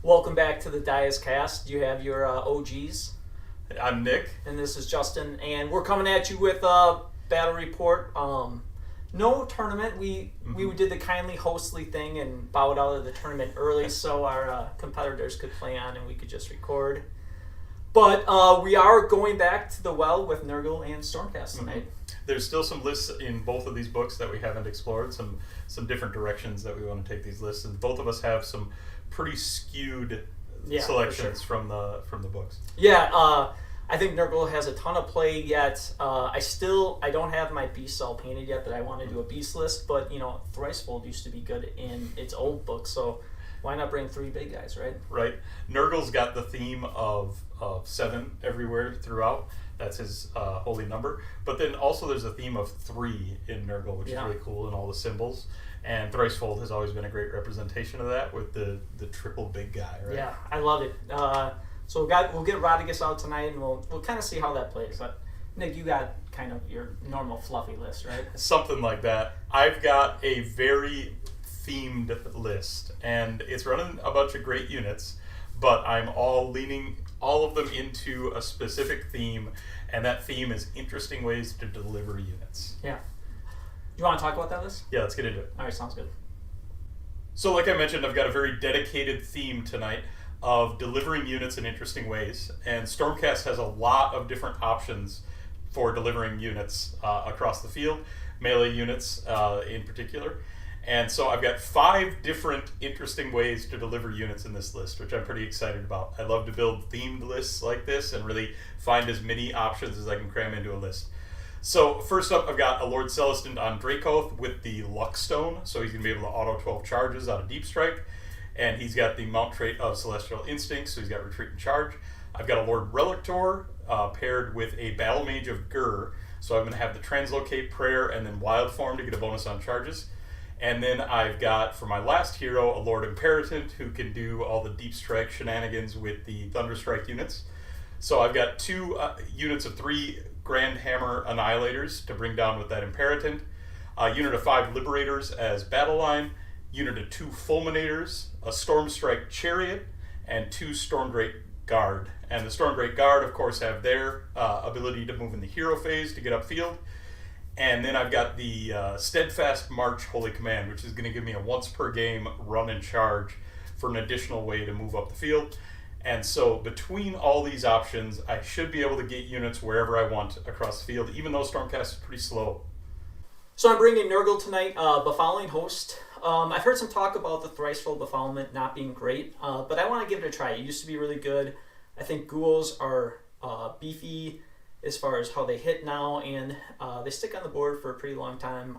Welcome back to the Dias Cast. You have your OGs. I'm Nick. And this is Justin. And we're coming at you with a battle report. No tournament. We did the kindly hostly thing and bowed out of the tournament early so our competitors could play on and we could just record. But we are going back to the well with Nurgle and Stormcast tonight. There's still some lists in both of these books that we haven't explored, some different directions that we want to take these lists, and both of us have some pretty skewed selections from the books. Yeah, I think Nurgle has a ton of play yet. I don't have my beast all painted yet, but I want to do a beast list. But Thricefold used to be good in its old book, so why not bring three big guys, right? Right. Nurgle's got the theme of 7 everywhere throughout. That's his holy number. But then also there's a theme of 3 in Nurgle, which is really cool, and all the symbols. And Thricefold has always been a great representation of that with the triple big guy, right? Yeah, I love it. So we'll get Rodigus out tonight, and we'll kind of see how that plays. But Nick, you got kind of your normal fluffy list, right? Something like that. I've got a very themed list, and it's running a bunch of great units, but I'm leaning all of them into a specific theme, and that theme is interesting ways to deliver units. Yeah. You want to talk about that list? Yeah, let's get into it. All right, sounds good. So like I mentioned, I've got a very dedicated theme tonight of delivering units in interesting ways, and Stormcast has a lot of different options for delivering units across the field, melee units in particular. And so I've got 5 different interesting ways to deliver units in this list, which I'm pretty excited about. I love to build themed lists like this and really find as many options as I can cram into a list. So first up, I've got a Lord Celestin on Dracoth with the Luck Stone, so he's going to be able to auto 12 charges out of Deep Strike. And he's got the mount trait of Celestial Instinct, so he's got Retreat and Charge. I've got a Lord-Relictor paired with a Battle Mage of Gur, so I'm going to have the Translocate Prayer and then Wild Form to get a bonus on charges. And then I've got, for my last hero, a Lord Imperatant who can do all the Deep Strike shenanigans with the Thunderstrike units. So I've got 2 units of 3 Grand Hammer Annihilators to bring down with that Imperatant, a unit of 5 Liberators as battle line, unit of 2 Fulminators, a Stormstrike Chariot, and 2 Stormdrake Guard. And the Stormdrake Guard, of course, have their ability to move in the hero phase to get upfield. And then I've got the Steadfast March Holy Command, which is going to give me a once per game run and charge for an additional way to move up the field. And so between all these options, I should be able to get units wherever I want across the field, even though Stormcast is pretty slow. So I'm bringing Nurgle tonight, Befouling Host. I've heard some talk about the Thricefold Befoulment not being great, but I want to give it a try. It used to be really good. I think ghouls are beefy as far as how they hit now, and they stick on the board for a pretty long time.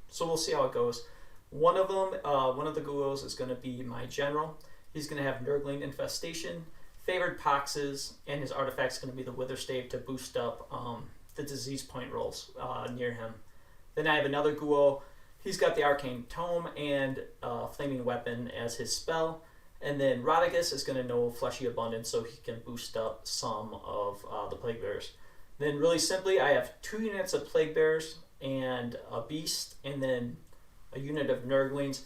So we'll see how it goes. One of the ghouls is going to be my general. He's going to have Nurgling Infestation, Favored Poxes, and his artifact's going to be the Witherstave to boost up the disease point rolls near him. Then I have another ghoul. He's got the Arcane Tome and Flaming Weapon as his spell. And then Rodigus is going to know Fleshy Abundance, so he can boost up some of the Plague Bearers. Then really simply, I have 2 units of Plague Bearers and a Beast, and then a unit of Nurglings.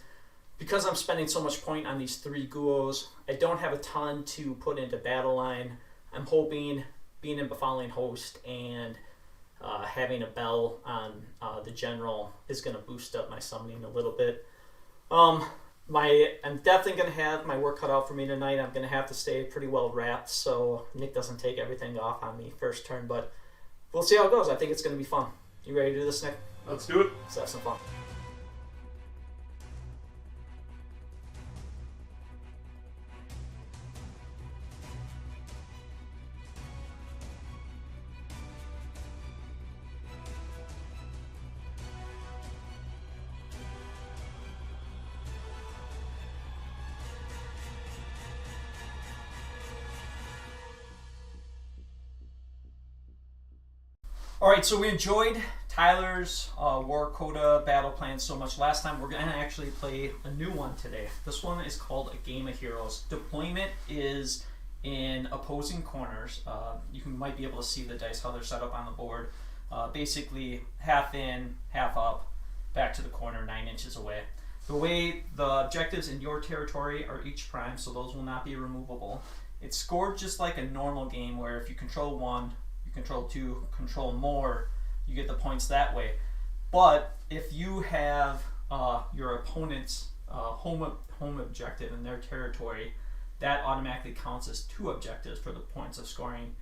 Because I'm spending so much point on these 3 ghouls, I don't have a ton to put into battle line. I'm hoping being in Befouling Host and having a bell on the general is going to boost up my summoning a little bit. I'm definitely going to have my work cut out for me tonight. I'm going to have to stay pretty well wrapped so Nick doesn't take everything off on me first turn, but we'll see how it goes. I think it's going to be fun. You ready to do this, Nick? Let's do it. Let's have some fun. Alright, so we enjoyed Tyler's Warcoda Battleplan so much last time. We're going to actually play a new one today. This one is called A Game of Heroes. Deployment is in opposing corners. You might be able to see the dice, how they're set up on the board. Basically, half in, half up, back to the corner, 9 inches away. The way the objectives in your territory are each prime, so those will not be removable. It's scored just like a normal game where if you control 1, you control 2, control more, you get the points that way. But if you have your opponent's home objective in their territory, that automatically counts as 2 objectives for the points of scoring.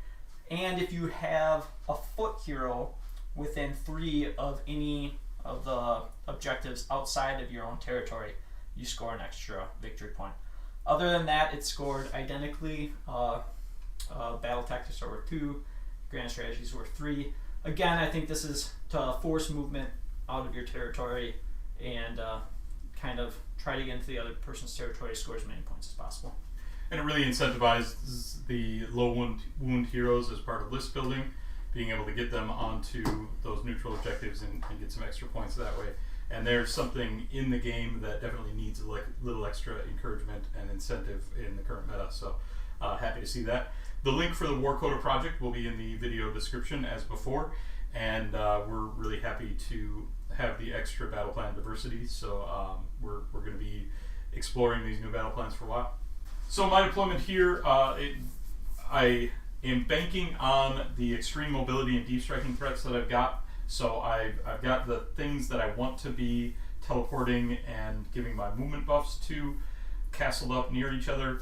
And if you have a foot hero within 3 of any of the objectives outside of your own territory, you score an extra victory point. Other than that, it's scored identically. Battle tactics are worth 2, grand strategies are worth 3. Again, I think this is to force movement out of your territory and kind of try to get into the other person's territory, score as many points as possible. And it really incentivizes the low wound heroes as part of list building, being able to get them onto those neutral objectives and get some extra points that way. And there's something in the game that definitely needs a little extra encouragement and incentive in the current meta. So happy to see that. The link for the Warcoda project will be in the video description as before. And we're really happy to have the extra battle plan diversity. So we're going to be exploring these new battle plans for a while. So my deployment here, I am banking on the extreme mobility and deep striking threats that I've got. So I've got the things that I want to be teleporting and giving my movement buffs to castled up near each other,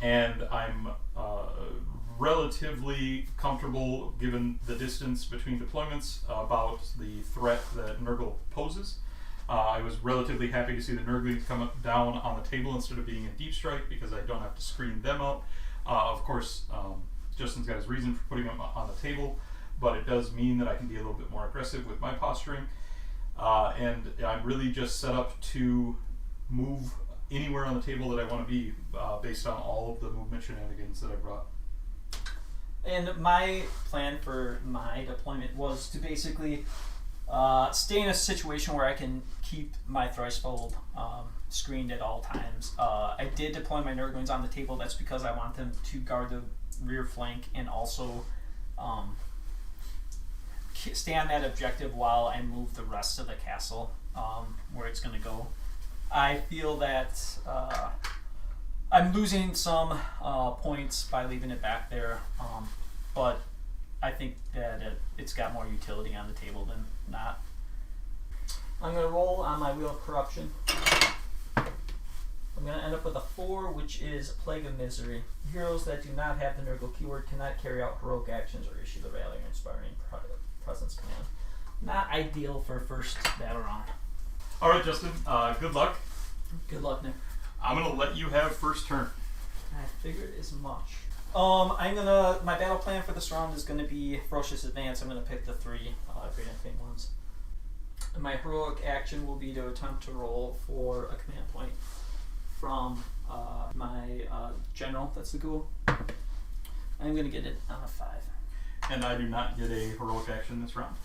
and I'm relatively comfortable, given the distance between deployments, about the threat that Nurgle poses. I was relatively happy to see the Nurglings come down on the table instead of being in deep strike, because I don't have to screen them out. Of course, Justin's got his reason for putting them on the table, but it does mean that I can be a little bit more aggressive with my posturing. And I'm really just set up to move anywhere on the table that I want to be, based on all of the movement shenanigans that I brought. And my plan for my deployment was to basically stay in a situation where I can keep my Thricefold screened at all times. I did deploy my Nurglings on the table. That's because I want them to guard the rear flank and also stay on that objective while I move the rest of the castle where it's going to go. I feel that I'm losing some points by leaving it back there, but I think that it's got more utility on the table than not. I'm going to roll on my Wheel of Corruption. I'm going to end up with a 4, which is Plague of Misery. Heroes that do not have the Nurgle keyword cannot carry out heroic actions or issue the Rally or Inspiring Presence command. Not ideal for first battle round. Alright, Justin, good luck. Good luck, Nick. I'm going to let you have first turn. I figured as much. My battle plan for this round is going to be Ferocious Advance. I'm going to pick the 3 Great Infame ones. And my heroic action will be to attempt to roll for a command point from my general, that's the ghoul. I'm going to get it on a 5. And I do not get a heroic action this round.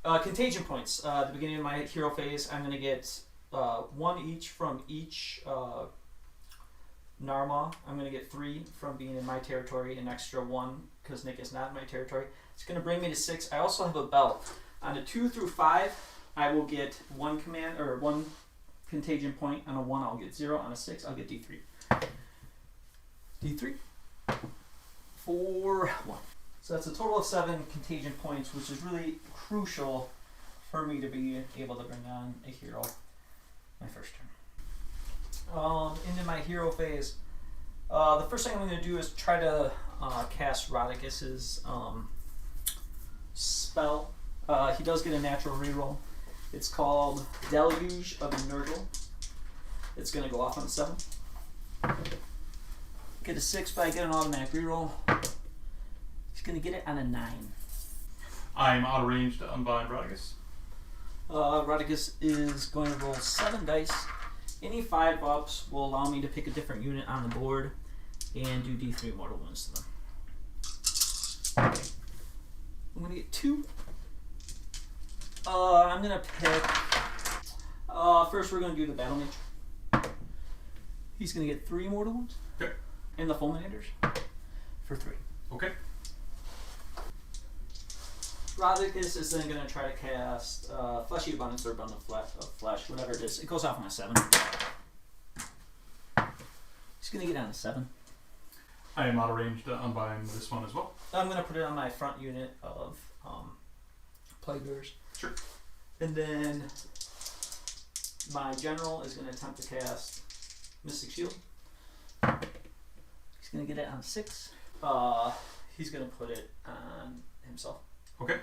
Contagion points. At the beginning of my hero phase, I'm going to get 1 each from each Narma. I'm going to get 3 from being in my territory, an extra 1 because Nick is not in my territory. It's going to bring me to 6. I also have a belt. On a 2 through 5, I will get 1 contagion point. On a 1, I'll get 0. On a 6, I'll get D3. D3. 4, 1. So that's a total of 7 contagion points, which is really crucial for me to be able to bring on a hero my first turn. Into my hero phase, the first thing I'm going to do is try to cast Rodicus's spell. He does get a natural reroll. It's called Deluge of Nurgle. It's going to go off on a 7. Get a 6, but I get an automatic reroll. He's going to get it on a 9. I'm out of range to unbind Rodicus. Rodicus is going to roll 7 dice. Any 5-ups will allow me to pick a different unit on the board and do D3 mortal wounds to them. I'm going to get 2. I'm going to pick... first we're going to do the Battle Mage. He's going to get 3 mortal wounds. Okay. And the Fulminators for 3. Okay. Rodicus is then going to try to cast Fleshy Abundance or Abundant Flesh, whatever it is. It goes off on a 7. He's going to get on a 7. I am out of range to unbind this one as well. I'm going to put it on my front unit of Plague Bearers. Sure. And then my general is going to attempt to cast Mystic Shield. He's going to get it on a 6. He's going to put it on himself. Okay.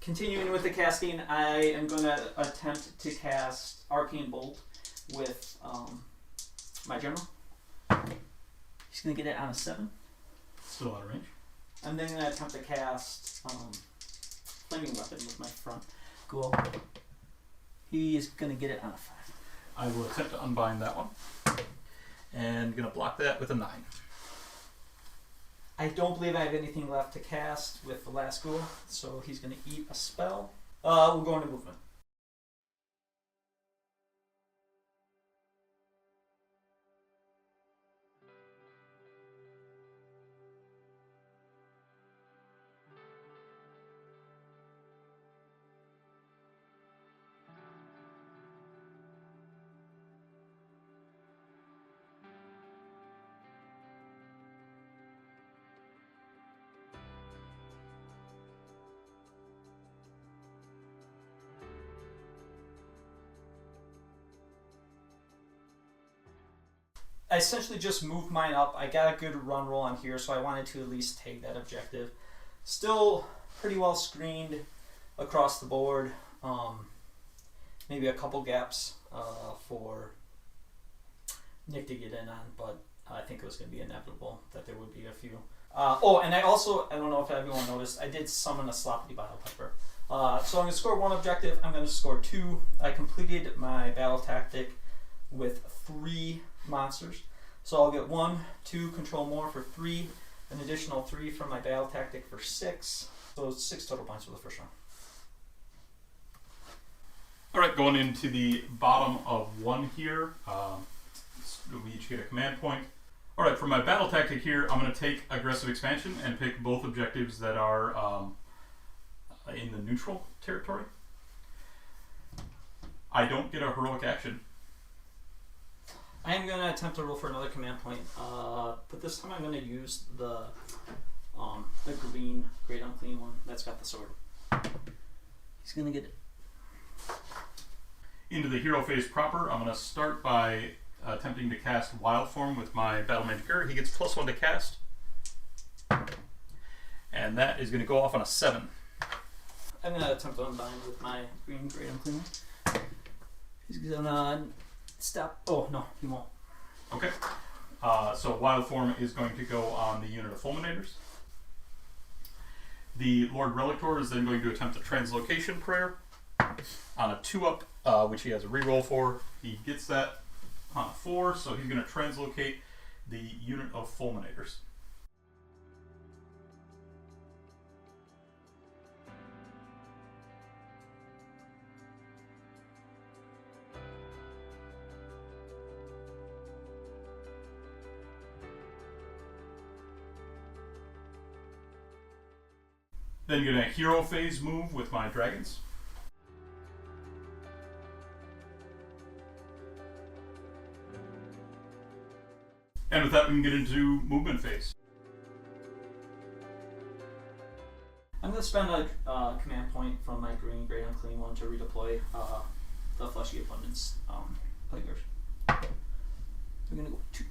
Continuing with the casting, I am going to attempt to cast Arcane Bolt with my general. He's going to get it on a 7. Still out of range. I'm then going to attempt to cast Flaming Weapon with my front ghoul. He is going to get it on a 5. I will attempt to unbind that one. And going to block that with a 9. I don't believe I have anything left to cast with the last ghoul, so he's going to eat a spell. We'll go into movement. I essentially just moved mine up. I got a good run roll on here, so I wanted to at least take that objective. Still pretty well screened across the board. Maybe a couple gaps for Nick to get in on, but I think it was going to be inevitable that there would be a few. And I don't know if everyone noticed, I did summon a Sloppy Bile Pepper. So I'm going to score 1 objective. I'm going to score 2. I completed my battle tactic with 3 monsters. So I'll get 1, 2, control more for 3, an additional 3 from my battle tactic for 6. So 6 total points for the first round. Alright, going into the bottom of 1 here. We each get a command point. Alright, for my battle tactic here, I'm going to take Aggressive Expansion and pick both objectives that are in the neutral territory. I don't get a heroic action. I am going to attempt to roll for another command point, but this time I'm going to use the green Great Unclean one that's got the sword. He's going to get it. Into the hero phase proper, I'm going to start by attempting to cast Wild Form with my Battle Magic Mirror. He gets +1 to cast. And that is going to go off on a 7. I'm going to attempt to unbind with my green Great Unclean one. He's going to stop. Oh, no, he won't. Okay. So Wild Form is going to go on the unit of Fulminators. The Lord-Relictor is then going to attempt a Translocation Prayer on a 2-up, which he has a reroll for. He gets that on a 4, so he's going to translocate the unit of Fulminators. Then get a hero phase move with my dragons. And with that, we can get into movement phase. I'm going to spend a command point from my green Great Unclean one to redeploy the Fleshy Abundance Plague Bearers. We're going to go 2.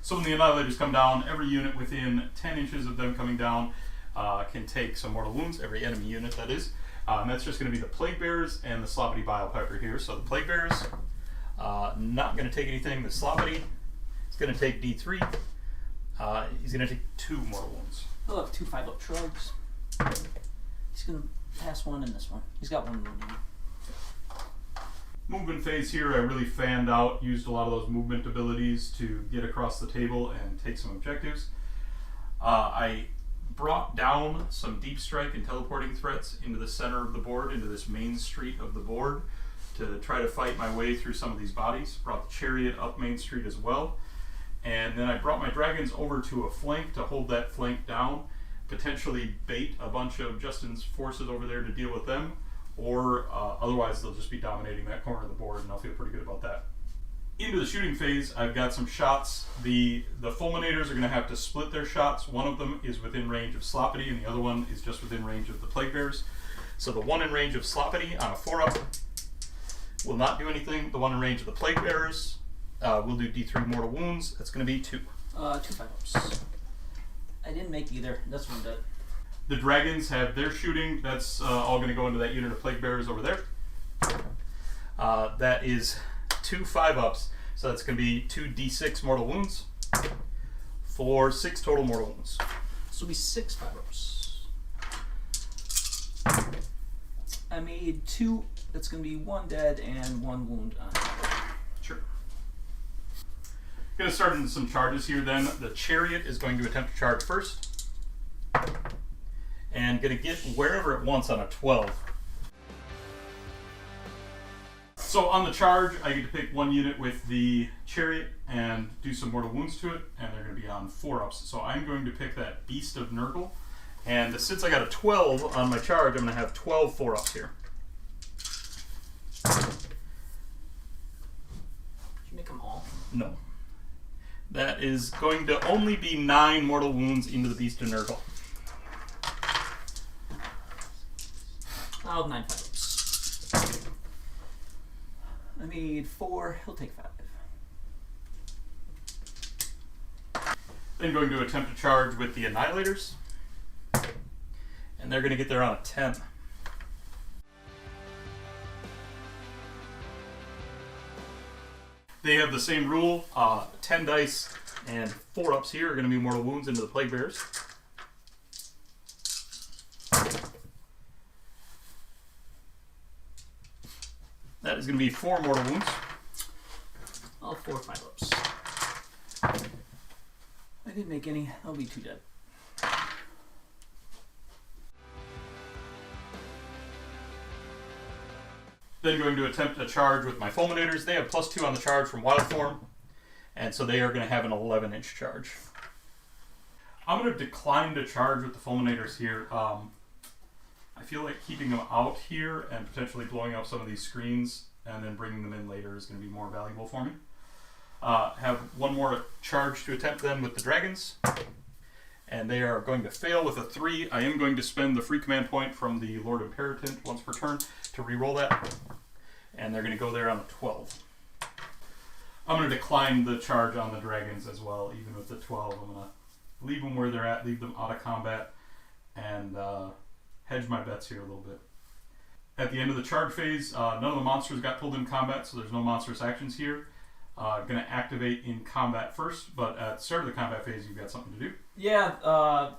So when the Annihilators come down, every unit within 10 inches of them coming down can take some mortal wounds, every enemy unit that is. And that's just going to be the Plague Bearers and the Sloppity Bile Piper here. So the Plague Bearers, not going to take anything. The Sloppity is going to take D3. He's going to take 2 mortal wounds. He'll have 2 5-up shrugs. He's going to pass 1 in this one. He's got 1 wound. Movement phase here, I really fanned out, used a lot of those movement abilities to get across the table and take some objectives. I brought down some deep strike and teleporting threats into the center of the board, into this main street of the board, to try to fight my way through some of these bodies. Brought the chariot up Main Street as well. And then I brought my dragons over to a flank to hold that flank down, potentially bait a bunch of Justin's forces over there to deal with them, or otherwise they'll just be dominating that corner of the board, and I'll feel pretty good about that. Into the shooting phase, I've got some shots. The Fulminators are going to have to split their shots. One of them is within range of Sloppity, and the other one is just within range of the Plague Bears. So the one in range of Sloppity on a 4-up will not do anything. The one in range of the Plague Bearers will do D3 mortal wounds. That's going to be 2. 2 5-ups. I didn't make either. That's one dead. The dragons have their shooting. That's all going to go into that unit of Plague Bearers over there. That is 2 5-ups. So that's going to be 2 D6 mortal wounds for 6 total mortal wounds. So it'll be 6 5-ups. I made 2. That's going to be 1 dead and 1 wound on it. Sure. Going to start into some charges here then. The chariot is going to attempt to charge first. And going to get wherever it wants on a 12. So on the charge, I get to pick 1 unit with the chariot and do some mortal wounds to it, and they're going to be on 4-ups. So I'm going to pick that Beast of Nurgle. And since I got a 12 on my charge, I'm going to have 12 4-ups here. Did you make them all? No. That is going to only be 9 mortal wounds into the Beast of Nurgle. I'll have 9 5-ups. I made 4. He'll take 5. Then going to attempt to charge with the Annihilators. And they're going to get there on a 10. They have the same rule. 10 dice and 4-ups here are going to be mortal wounds into the Plague Bears. That is going to be 4 mortal wounds. I'll have 4 5-ups. I didn't make any. I'll be 2 dead. Then going to attempt a charge with my Fulminators. They have +2 on the charge from Wild Form, and so they are going to have an 11-inch charge. I'm going to decline to charge with the Fulminators here. I feel like keeping them out here and potentially blowing up some of these screens and then bringing them in later is going to be more valuable for me. Have 1 more charge to attempt then with the Dragons, and they are going to fail with a 3. I am going to spend the free command point from the Lord Imperator once per turn to re-roll that, and they're going to go there on a 12. I'm going to decline the charge on the Dragons as well, even with the 12. I'm going to leave them where they're at, leave them out of combat, and hedge my bets here a little bit. At the end of the charge phase, none of the monsters got pulled in combat, so there's no monstrous actions here. Going to activate in combat first, but at the start of the combat phase, you've got something to do. Yeah,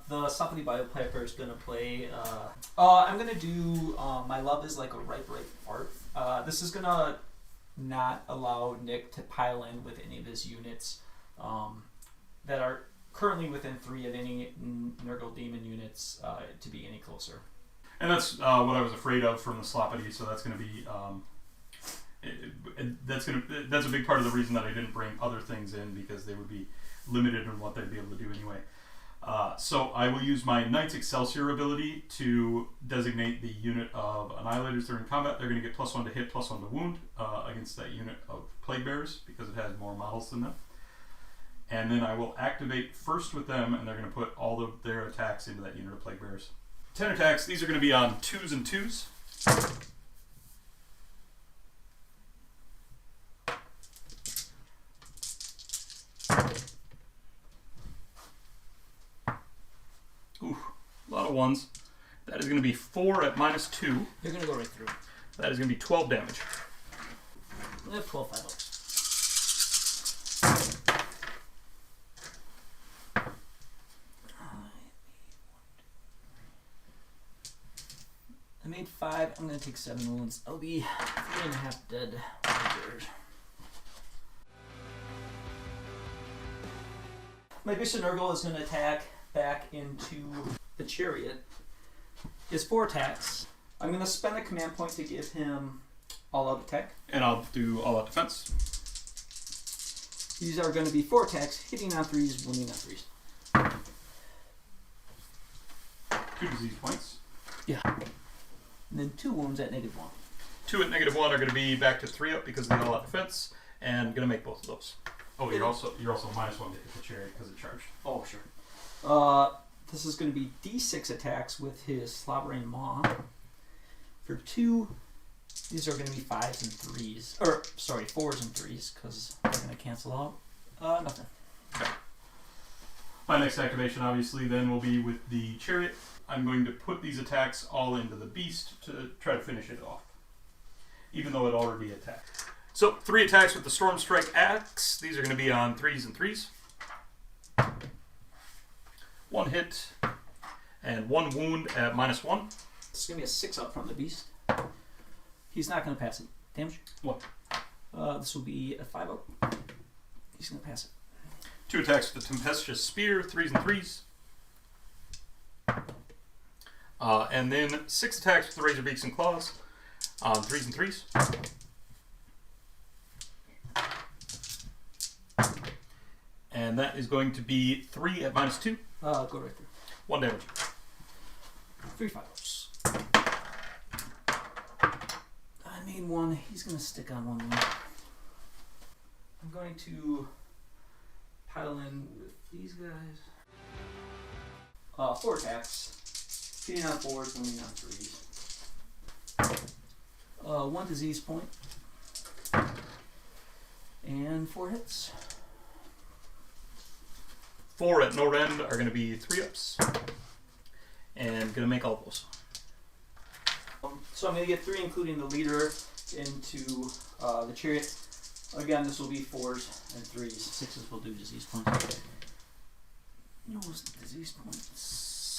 the Sloppity Bile Piper is going to play. I'm going to do My Love is Like a Ripe Fart. This is going to not allow Nick to pile in with any of his units that are currently within 3 of any Nurgle Demon units to be any closer. And that's what I was afraid of from the Sloppity, so that's going to be... that's a big part of the reason that I didn't bring other things in, because they would be limited in what they'd be able to do anyway. So I will use my Knights Excelsior ability to designate the unit of Annihilators that are in combat. They're going to get +1 to hit, +1 to wound against that unit of Plague Bearers, because it has more models than them. And then I will activate first with them, and they're going to put all of their attacks into that unit of Plague Bearers. 10 attacks. These are going to be on 2s and 2s. Ooh, a lot of ones. That is going to be 4 at -2. You're going to go right through. That is going to be 12 damage. I have 12 5-ups. I made 5. I'm going to take 7 wounds. I'll be 3.5 dead. My Bishop Nurgle is going to attack back into the chariot. He has 4 attacks. I'm going to spend a command point to give him all-out attack. And I'll do all-out defense. These are going to be 4 attacks, hitting on 3s, wounding on 3s. 2 disease points. Yeah. And then 2 wounds at -1. 2 at -1 are going to be back to 3 up because of the all-out defense, and going to make both of those. Oh, you're also -1 to hit the chariot because it charged. Oh, sure. This is going to be D6 attacks with his slobbering maw. For 2, these are going to be 5s and 3s. Or, sorry, 4s and 3s, because they're going to cancel out. Nothing. Okay. My next activation, obviously, then will be with the chariot. I'm going to put these attacks all into the beast to try to finish it off, even though it already attacked. So, 3 attacks with the Storm Strike Axe. These are going to be on 3s and 3s. 1 hit, and 1 wound at -1. This is going to be a 6-up from the beast. He's not going to pass it. Damage? What? This will be a 5-up. He's going to pass it. 2 attacks with the Tempestuous Spear, 3s and 3s. And then 6 attacks with the Razor Beaks and Claws on 3s and 3s. And that is going to be 3 at -2. Go right through. 1 damage. 3 5-ups. I made 1. He's going to stick on 1 wound. I'm going to pile in with these guys. 4 attacks. Hitting on 4s, wounding on 3s. 1 disease point. And 4 hits. 4 at no rend are going to be 3-ups. And going to make all those. So I'm going to get 3, including the leader, into the chariot. Again, this will be 4s and 3s. 6s will do disease points. No disease points.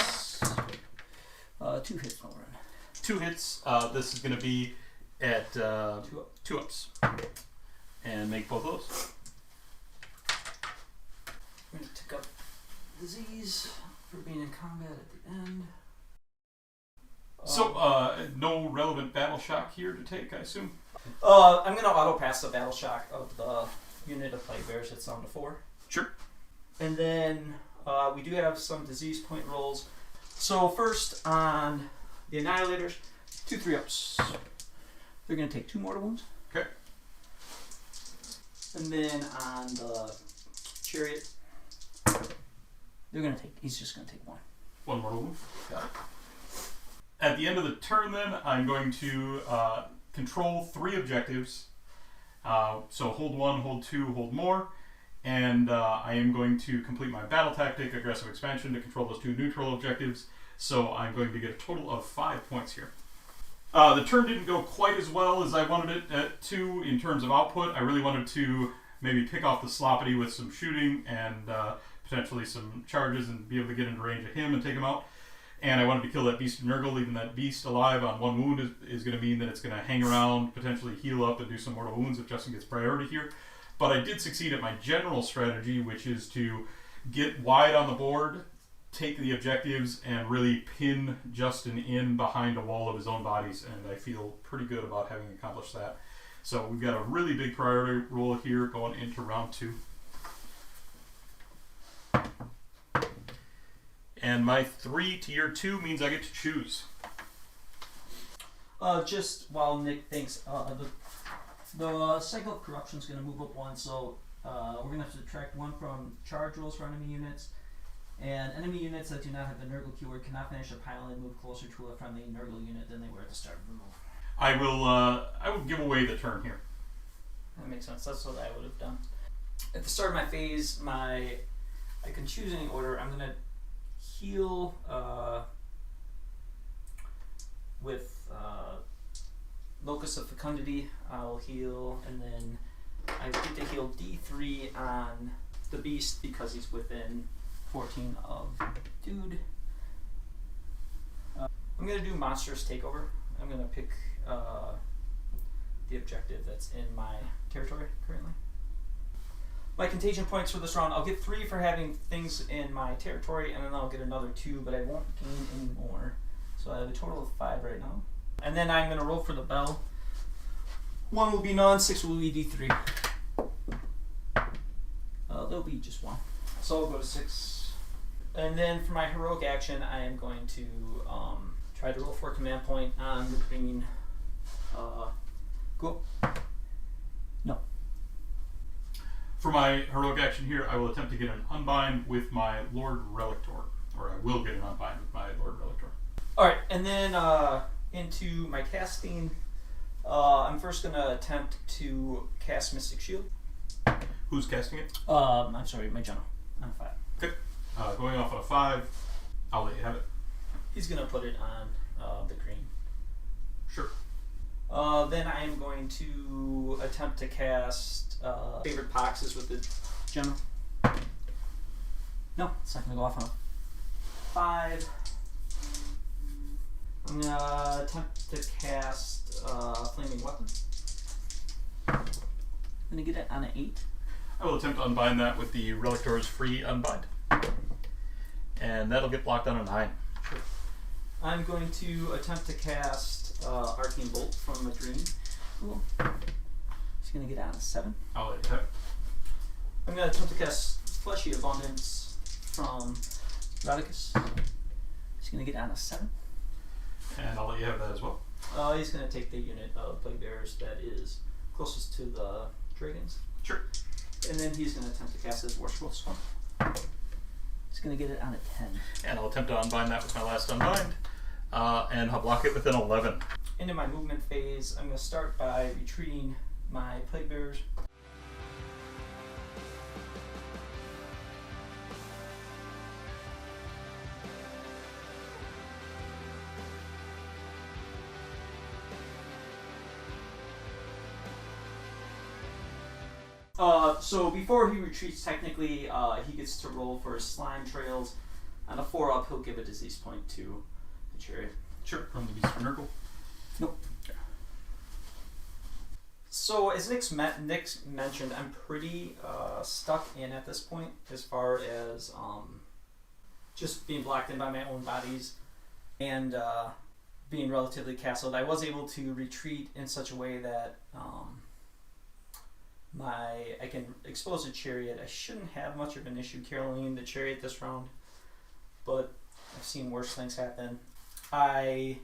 2 hits, no run. 2 hits. This is going to be at 2 ups. And make both those. We're going to tick up disease for being in combat at the end. So, no relevant battle shock here to take, I assume? I'm going to auto pass the battle shock of the unit of plague bears. It's down to 4. Sure. And then we do have some disease point rolls. So first on the Annihilators, 2 3-ups. They're going to take 2 mortal wounds. Okay. And then on the chariot, he's just going to take 1. 1 mortal wound. Got it. At the end of the turn, then, I'm going to control 3 objectives. So hold 1, hold 2, hold more. And I am going to complete my battle tactic, aggressive expansion, to control those 2 neutral objectives. So I'm going to get a total of 5 points here. The turn didn't go quite as well as I wanted it to in terms of output. I really wanted to maybe pick off the Sloppity with some shooting and potentially some charges and be able to get into range of him and take him out. And I wanted to kill that Beast of Nurgle. Leaving that beast alive on 1 wound is going to mean that it's going to hang around, potentially heal up and do some mortal wounds if Justin gets priority here. But I did succeed at my general strategy, which is to get wide on the board, take the objectives, and really pin Justin in behind a wall of his own bodies. And I feel pretty good about having accomplished that. So we've got a really big priority roll here going into round 2. And my 3 tier 2 means I get to choose. Just while Nick thinks, the Cycle of Corruption is going to move up 1, so we're going to have to subtract 1 from charge rolls for enemy units. And enemy units that do not have the Nurgle keyword cannot finish a pile and move closer to a friendly Nurgle unit than they were at the start of the move. I will give away the turn here. That makes sense. That's what I would have done. At the start of my phase, I can choose any order. I'm going to heal with Locus of Fecundity, I'll heal, and then I get to heal D3 on the beast because he's within 14 of dude. I'm going to do Monstrous Takeover. I'm going to pick the objective that's in my territory currently. My contagion points for this round, I'll get 3 for having things in my territory, and then I'll get another 2, but I won't gain any more. So I have a total of 5 right now. And then I'm going to roll for the bell. 1 will be none, 6 will be D3. There'll be just 1. So I'll go to 6. And then for my heroic action, I am going to try to roll for a command point on the green. Cool. No. For my heroic action here, I will attempt to get an unbind with my Lord-Relictor. Or I will get an unbind with my Lord-Relictor. Alright, and then into my casting, I'm first going to attempt to cast Mystic Shield. Who's casting it? I'm sorry, my general. On a 5. Okay. Going off on a 5, I'll let you have it. He's going to put it on the green. Sure. Then I am going to attempt to cast Favorite Poxes with the general. No, it's not going to go off on a 5. I'm going to attempt to cast Flaming Weapon. I'm going to get it on an 8. I will attempt to unbind that with the Relictor's free unbind. And that'll get blocked on a 9. Sure. I'm going to attempt to cast Arcane Bolt from the green. Cool. He's going to get on a 7. I'll let you have it. I'm going to attempt to cast Fleshy Abundance from Radicus. He's going to get on a 7. And I'll let you have that as well. He's going to take the unit of Plague Bearers that is closest to the dragons. Sure. And then he's going to attempt to cast his Worshipful Storm. He's going to get it on a 10. And I'll attempt to unbind that with my last unbind. And I'll block it with an 11. Into my movement phase, I'm going to start by retreating my Plague Bearers. So before he retreats, technically, he gets to roll for his slime trails. On a 4 up, he'll give a disease point to the chariot. Sure. From the Beast of Nurgle. Nope. Okay. So as Nick mentioned, I'm pretty stuck in at this point as far as just being blocked in by my own bodies and being relatively castled. I was able to retreat in such a way that I can expose a chariot. I shouldn't have much of an issue carrying the chariot this round, but I've seen worse things happen. I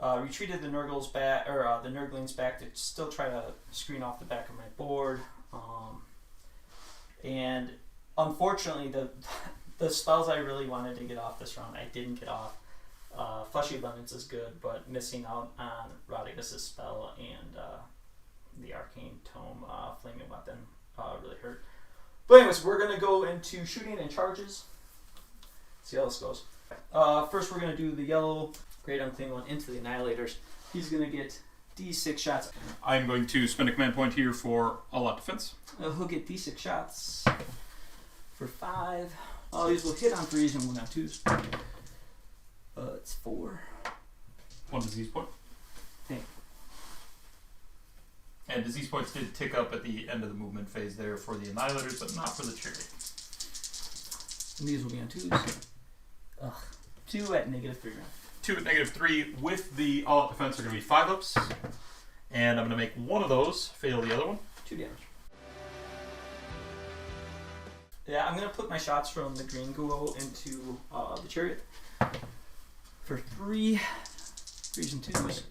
retreated the Nurgles back, or the Nurglings back to still try to screen off the back of my board, and unfortunately the spells I really wanted to get off this round I didn't get off. Fleshy Abundance is good, but missing out on Radicus' spell and the Arcane Tome Flaming Weapon really hurt. But anyways, we're going to go into shooting and charges. See how this goes. First we're going to do the yellow Great Unclean One into the Annihilators. He's going to get D6 shots. I'm going to spend a command point here for all-out defense. He'll get D6 shots for 5. These will hit on 3s and 1 on 2s. It's 4. 1 disease point. Okay. And disease points did tick up at the end of the movement phase there for the Annihilators, but not for the Chariot. And these will be on 2s. Ugh. 2 at -3 round. 2 at -3 with the all-out defense are going to be 5-ups. And I'm going to make one of those fail the other one. 2 damage. Yeah, I'm going to put my shots from the green ghoul into the chariot for 3. 3s and 2s.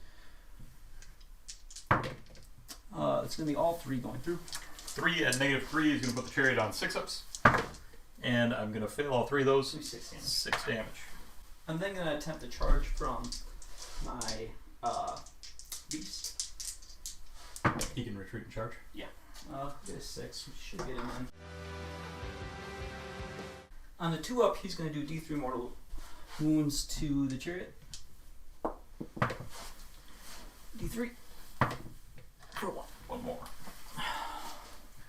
It's going to be all 3 going through. 3 at -3 is going to put the chariot on 6-ups. And I'm going to fail all 3 of those. 6 damage. 6 damage. I'm then going to attempt to charge from my beast. He can retreat and charge. Yeah. Get a 6. We should get him in. On the 2-up, he's going to do D3 mortal wounds to the chariot. D3 for 1. One more.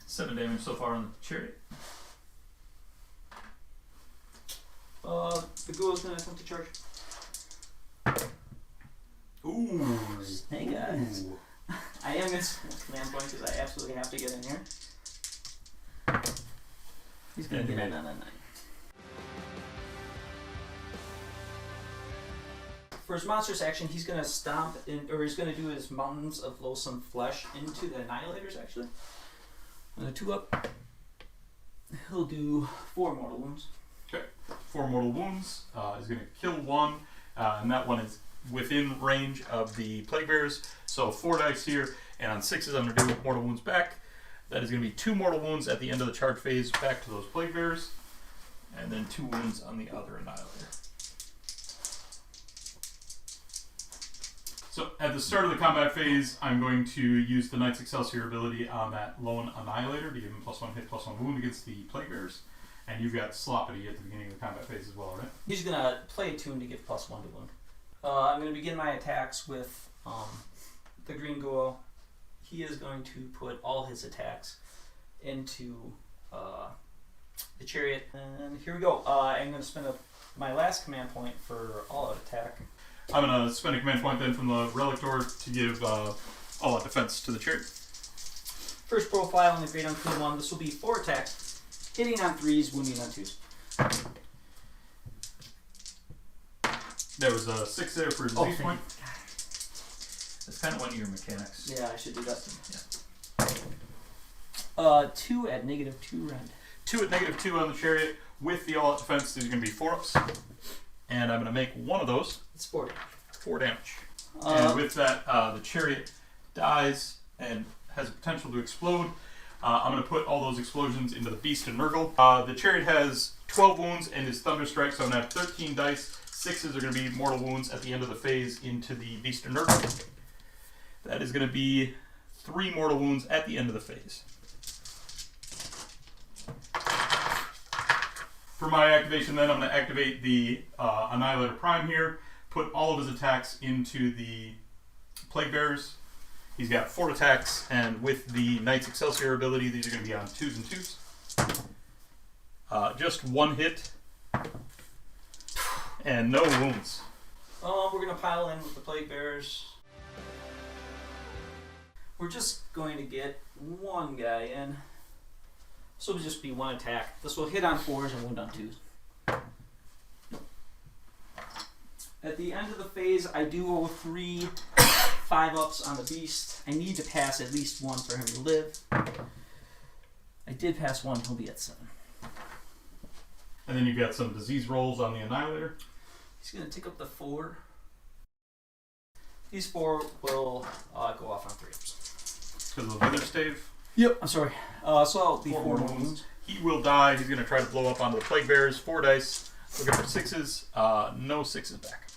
7 damage so far on the chariot. The ghoul is going to attempt to charge. Ooh. Snake eyes. I am going to spend a command point because I absolutely have to get in here. He's going to get in on a 9. For his monstrous action, he's going to stomp in, or he's going to do his mountains of loathsome flesh into the annihilators. Actually, I'm going to 2 up. He'll do 4 mortal wounds. Okay, 4 mortal wounds. Is going to kill 1, and that one is within range of the plague bearers. So 4 dice here, and on 6s I'm going to do mortal wounds back. That is going to be 2 mortal wounds at the end of the charge phase back to those plague bearers, and then 2 wounds on the other annihilator. So at the start of the combat phase, I'm going to use the Knights Excelsior ability on that lone annihilator to give him +1 hit, +1 wound against the plague bearers. And you've got Sloppity at the beginning of the combat phase as well, right? He's going to play a tune to give +1 to wound. I'm going to begin my attacks with the green ghoul. He is going to put all his attacks into the chariot. And here we go. I'm going to spend my last command point for all-out attack. I'm going to spend a command point then from the Relictor to give all-out defense to the chariot. First profile on the Great Unclean One. This will be 4 attacks, hitting on 3s, wounding on 2s. There was a 6 there for a disease point. That's kind of one of your mechanics. Yeah, I should do that. Yeah. 2 at -2 rend. 2 at -2 on the chariot. With the all-out defense, these are going to be 4-ups. And I'm going to make one of those. It's 4 damage. 4 damage. And with that, the chariot dies and has potential to explode. I'm going to put all those explosions into the Beast of Nurgle. The chariot has 12 wounds and is Thunderstrike, so I'm going to have 13 dice. 6s are going to be mortal wounds at the end of the phase into the Beast of Nurgle. That is going to be 3 mortal wounds at the end of the phase. For my activation then, I'm going to activate the Annihilator Prime here, put all of his attacks into the Plague Bearers. He's got 4 attacks, and with the Knights Excelsior ability, these are going to be on 2s and 2s. Just 1 hit, and no wounds. We're going to pile in with the Plague Bearers. We're just going to get 1 guy in. This will just be 1 attack. This will hit on 4s and wound on 2s. At the end of the phase, I do owe 3 5-ups on the beast. I need to pass at least 1 for him to live. I did pass 1, he'll be at 7. And then you've got some disease rolls on the Annihilator. He's going to take up the 4. These 4 will go off on 3-ups. Because of the Wither Stave. Yep, I'm sorry. So I'll be 4 wounds. wounds. He will die. He's going to try to blow up onto the Plague Bearers. 4 dice. Looking for 6s. No 6s back.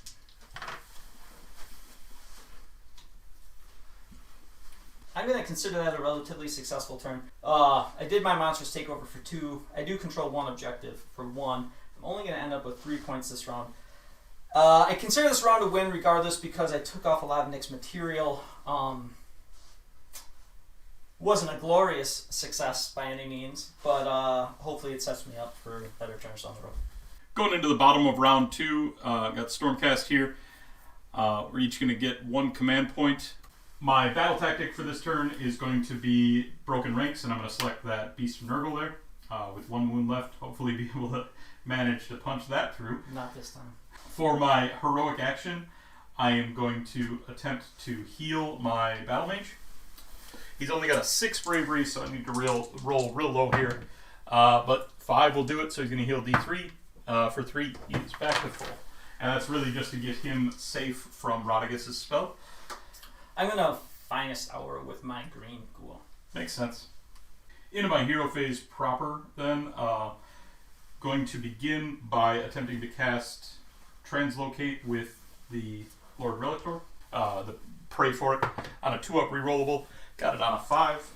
I'm going to consider that a relatively successful turn. I did my monstrous takeover for 2. I do control 1 objective for 1. I'm only going to end up with 3 points this round. I consider this round a win regardless because I took off a lot of Nick's material. Wasn't a glorious success by any means, but hopefully it sets me up for better turns on the road. Going into the bottom of round 2, got Stormcast here. We're each going to get 1 command point. My battle tactic for this turn is going to be Broken Ranks, and I'm going to select that Beast of Nurgle there with 1 wound left. Hopefully be able to manage to punch that through. Not this time. For my heroic action, I am going to attempt to heal my Battle Mage. He's only got a 6 bravery, so I need to roll real low here. But 5 will do it, so he's going to heal D3. For 3, he's back to full. And that's really just to get him safe from Rodagus's spell. I'm going to Finest Hour with my green ghoul. Makes sense. Into my hero phase proper, then, going to begin by attempting to cast Translocate with the Lord-Relictor. Pray for it on a 2-up rerollable. Got it on a 5.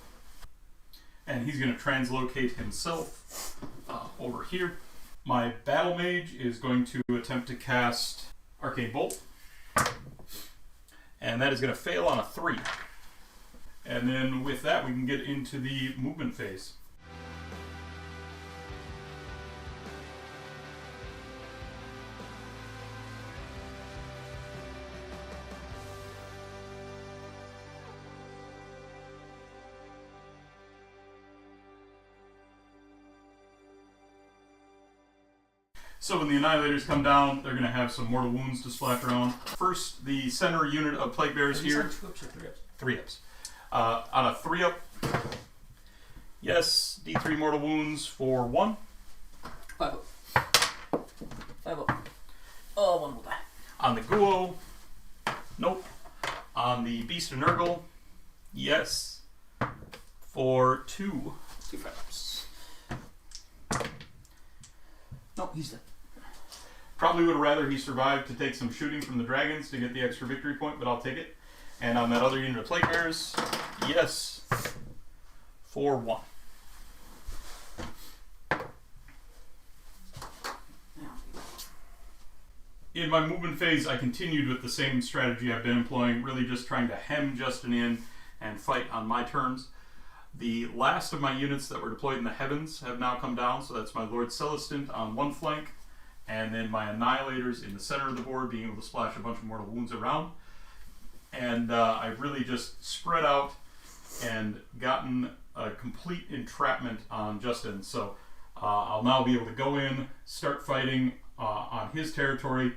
And he's going to translocate himself over here. My Battle Mage is going to attempt to cast Arcane Bolt. And that is going to fail on a 3. And then with that, we can get into the movement phase. So when the Annihilators come down, they're going to have some mortal wounds to splash around. First, the center unit of Plague Bearers here. 2 ups or 3 ups? 3 ups. On a 3 up, yes, D3 mortal wounds for 1. 5 up. 5 up. Oh, 1 will die. On the Guo, nope. On the Beast of Nurgle, yes, for 2. 2 5 ups. Nope, he's dead. Probably would have rather he survived to take some shooting from the dragons to get the extra victory point, but I'll take it. And on that other unit of Plague Bearers, yes, for 1. In my movement phase, I continued with the same strategy I've been employing, really just trying to hem Justin in and fight on my terms. The last of my units that were deployed in the heavens have now come down, so that's my Lord Celestant on one flank, and then my Annihilators in the center of the board, being able to splash a bunch of mortal wounds around. And I've really just spread out and gotten a complete entrapment on Justin. So I'll now be able to go in, start fighting on his territory,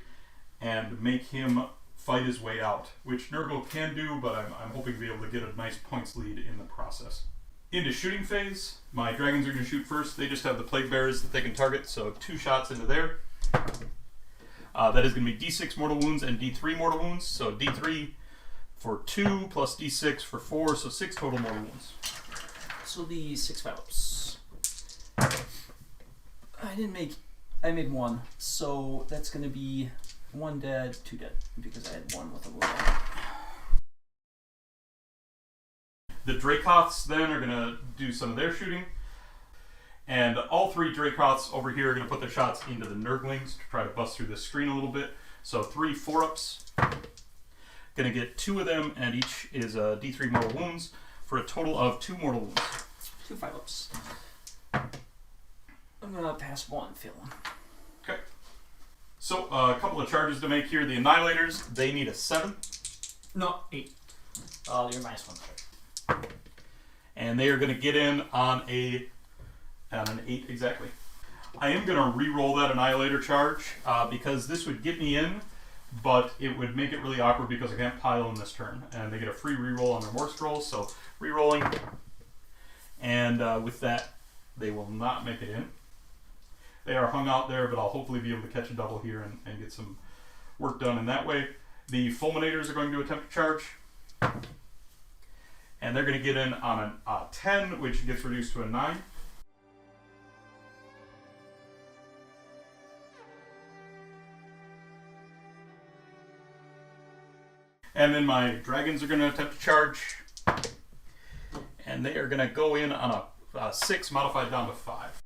and make him fight his way out, which Nurgle can do, but I'm hoping to be able to get a nice points lead in the process. Into shooting phase, my dragons are going to shoot first. They just have the Plague Bearers that they can target, so 2 shots into there. That is going to be D6 mortal wounds and D3 mortal wounds, so D3 for 2 plus D6 for 4, so 6 total mortal wounds. So the 6 5 ups. I made 1, so that's going to be 1 dead, 2 dead, because I had 1 with a wound. The Dracoths then are going to do some of their shooting. And all 3 Dracoths over here are going to put their shots into the Nurglings to try to bust through this screen a little bit. So 3 4-ups. Going to get 2 of them, and each is D3 mortal wounds for a total of 2 mortal wounds. 2 5 ups. I'm going to pass 1, fail 1. Okay. So a couple of charges to make here. The Annihilators, they need a 7. No, 8. You're -1 check. And they are going to get in on an 8 exactly. I am going to re-roll that Annihilator charge because this would get me in, but it would make it really awkward because I can't pile in this turn. And they get a free re-roll on their more scrolls, so re-rolling. And with that, they will not make it in. They are hung out there, but I'll hopefully be able to catch a double here and get some work done in that way. The Fulminators are going to attempt to charge. And they're going to get in on a 10, which gets reduced to a 9. And then my dragons are going to attempt to charge. And they are going to go in on a 6 modified down to 5.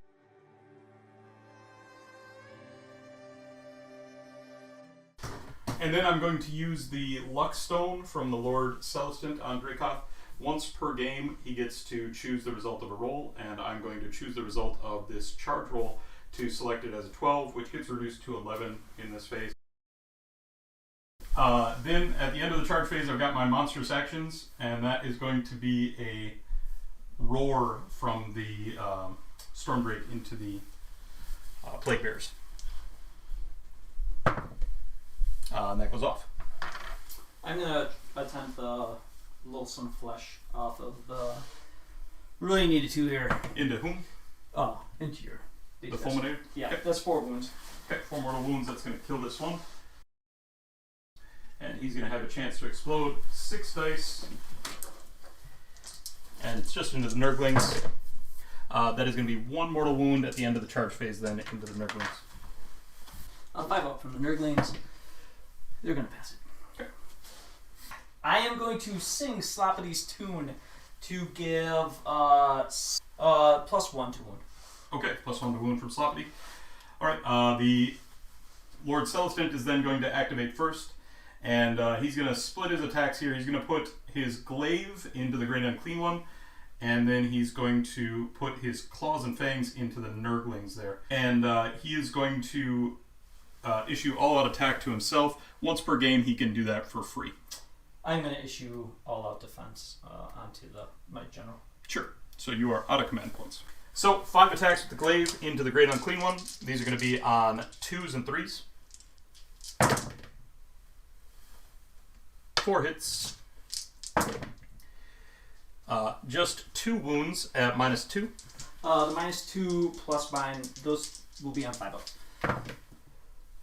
And then I'm going to use the Luck Stone from the Lord Celestant on Dracoth. Once per game, he gets to choose the result of a roll, and I'm going to choose the result of this charge roll to select it as a 12, which gets reduced to 11 in this phase. Then, at the end of the charge phase, I've got my monstrous actions, and that is going to be a roar from the Stormdrake into the Plague Bears. And that goes off. I'm going to attempt some flesh off of the... Really needed 2 here. Into whom? Into your... The Fulminator? Yeah, okay. That's 4 wounds. Okay, 4 mortal wounds, that's going to kill this one. And he's going to have a chance to explode 6 dice. And it's just into the Nurglings. That is going to be 1 mortal wound at the end of the charge phase, then into the Nurglings. 5 up from the Nurglings. They're going to pass it. Okay. I am going to sing Sloppity's tune to give +1 to wound. Okay, +1 to wound from Sloppity. Alright, the Lord Celestant is then going to activate first, And he's going to split his attacks here. He's going to put his glaive into the Great Unclean One, and then he's going to put his claws and fangs into the Nurglings there. And he is going to issue all-out attack to himself. Once per game, he can do that for free. I'm going to issue all-out defense onto my general. Sure. So you are out of command points. So 5 attacks with the glaive into the Great Unclean One. These are going to be on 2s and 3s. 4 hits. Just 2 wounds at -2. The -2 plus mine, those will be on 5-up.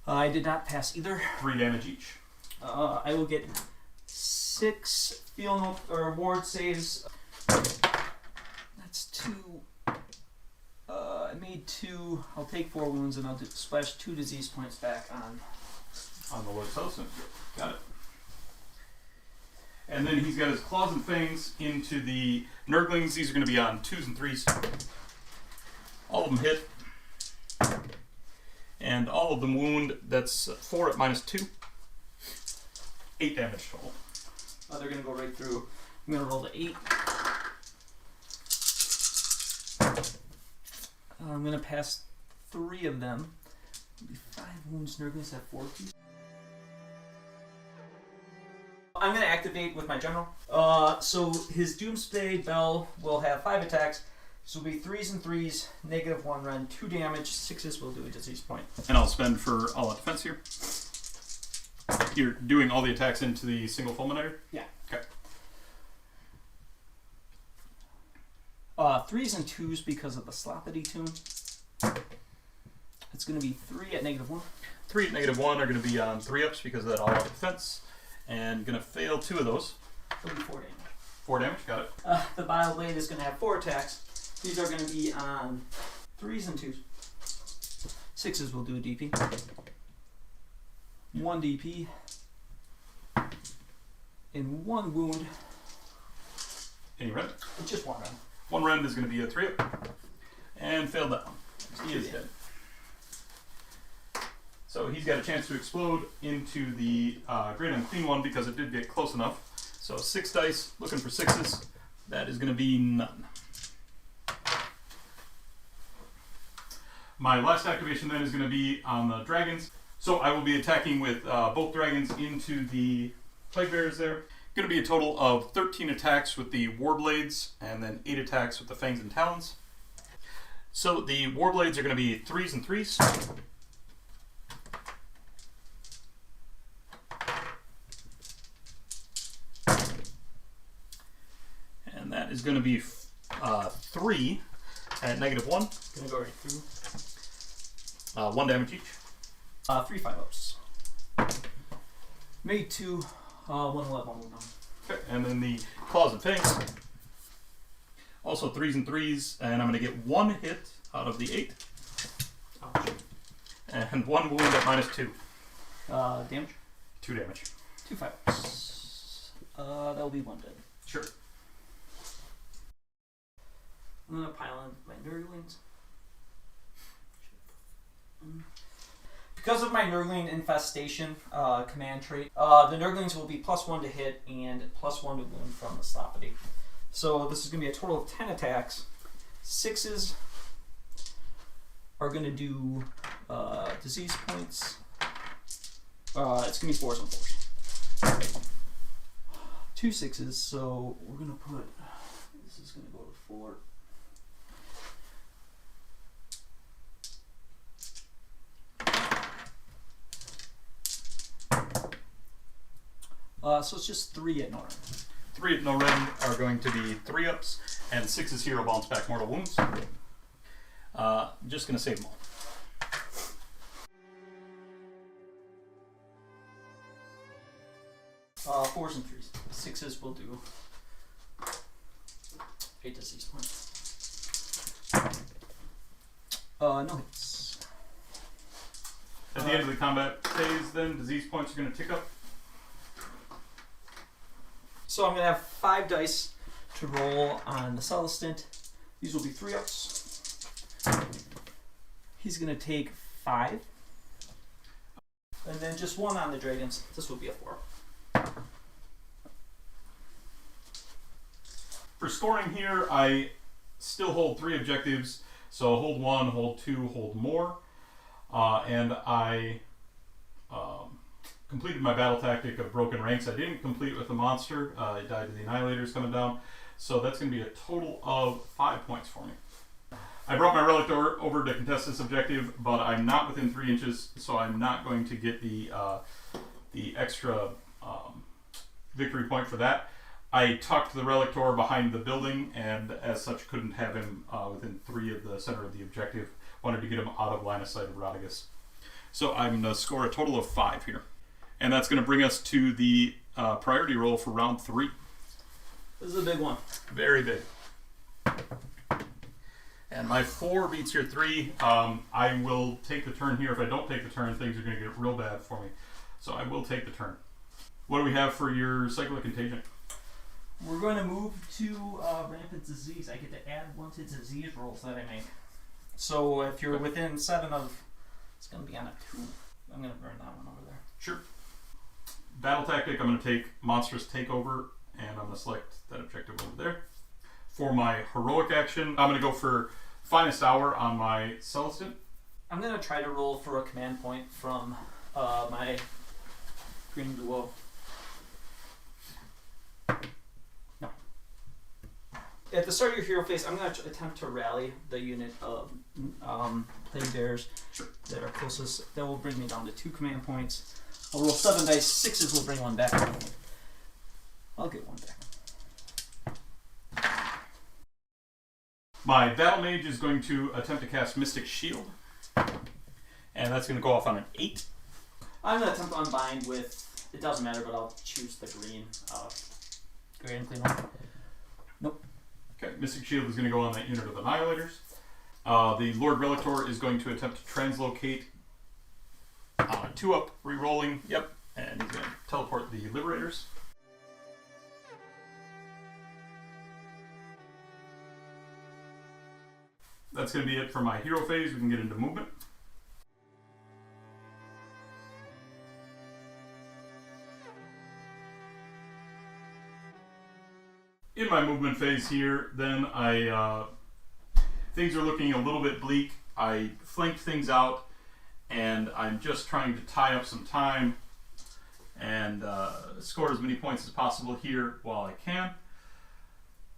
I did not pass either. 3 damage each. I will get 6 feel or ward saves. That's 2. I made 2. I'll take 4 wounds and I'll splash 2 disease points back on The Lord-Relictor. Got it. And then he's got his claws and fangs into the Nurglings. These are going to be on 2s and 3s. All of them hit. And all of them wound. That's 4 at -2. 8 damage total. they're going to go right through. I'm going to roll the 8. I'm going to pass 3 of them. It'll be 5 wounds. Nurglings have 4 keys. I'm going to activate with my general. So his Doomsday Bell will have 5 attacks. So it'll be 3s and 3s, -1 run, 2 damage, 6s will do a disease point. And I'll spend for all-out defense here. You're doing all the attacks into the single fulminator? Yeah. Okay. 3s and 2s because of the Sloppity tune. It's going to be 3 at -1. 3 at -1 are going to be on 3-ups because of that all-out defense. And going to fail 2 of those. It'll be 4 damage. 4 damage, got it. The Bile Blade is going to have 4 attacks. These are going to be on 3s and 2s. 6s will do a DP. 1 DP. And 1 wound. Any rend? Just 1 round. 1 rend is going to be a 3-up. And failed that one. He is dead. So he's got a chance to explode into the Great Unclean One because it did get close enough. So 6 dice, looking for 6s. That is going to be none. My last activation then is going to be on the dragons. So I will be attacking with both dragons into the Plague Bearers there. Going to be a total of 13 attacks with the Warblades and then 8 attacks with the Fangs and Talons. So the Warblades are going to be 3s and 3s. And that is going to be 3 at -1. Going to go right through. 1 damage each. 3 5-ups. Made 2. 1 will have 1 wound on. Okay, and then the Claws and Fangs. Also 3s and 3s, and I'm going to get 1 hit out of the 8. Ouch. And 1 wound at -2. Damage? 2 damage. 2 5-ups. That'll be 1 dead. Sure. I'm going to pile in my Nurglings. Because of my Nurgling infestation command trait, the Nurglings will be +1 to hit and +1 to wound from the Sloppity. So this is going to be a total of 10 attacks. 6s are going to do disease points. It's going to be 4s and 4s. 2 6s, so we're going to put, this is going to go to 4. So it's just 3 at Norrin. 3 at no rend are going to be 3-ups, and 6s here will bounce back mortal wounds. Just going to save them all. 4s and 3s. 6s will do 8 disease points. No hits. At the end of the combat phase, then, disease points are going to tick up. So I'm going to have 5 dice to roll on the Celestant. These will be 3-ups. He's going to take 5. And then just 1 on the dragons. This will be a 4. For scoring here, I still hold 3 objectives. So hold 1, hold 2, hold more. And I completed my battle tactic of broken ranks. I didn't complete with the monster. It died to the annihilators coming down. So that's going to be a total of 5 points for me. I brought my Relictor over to contest this objective, but I'm not within 3 inches, so I'm not going to get the extra victory point for that. I tucked the Relictor behind the building, and as such couldn't have him within 3 of the center of the objective. Wanted to get him out of line of sight of Rodriguez. So I'm going to score a total of 5 here. And that's going to bring us to the priority roll for round 3. This is a big one. Very big. And my 4 beats your 3. I will take the turn here. If I don't take the turn, things are going to get real bad for me. So I will take the turn. What do we have for your Cycle of Contagion? We're going to move to Rampant Disease. I get to add 1 to disease rolls that I make. So if you're within 7 of... It's going to be on a 2. I'm going to burn that one over there. Sure. Battle Tactic, I'm going to take Monstrous Takeover, and I'm going to select that objective over there. For my heroic action, I'm going to go for Finest Hour on my Celestin. I'm going to try to roll for a command point from my green duo. No. At the start of your hero phase, I'm going to attempt to rally the unit of Plague Bears that are closest. That will bring me down to 2 command points. I'll roll 7 dice. 6s will bring 1 back. I'll get 1 back. My Battle Mage is going to attempt to cast Mystic Shield. And that's going to go off on an 8. I'm going to attempt to unbind with, it doesn't matter, but I'll choose the green. Green and clean one. Nope. Okay, Mystic Shield is going to go on that unit of Annihilators. The Lord-Relictor is going to attempt to translocate 2-up, re-rolling. Yep. And he's going to teleport the Liberators. That's going to be it for my hero phase. We can get into movement. In my movement phase here, then things are looking a little bit bleak. I flanked things out, and I'm just trying to tie up some time and score as many points as possible here while I can.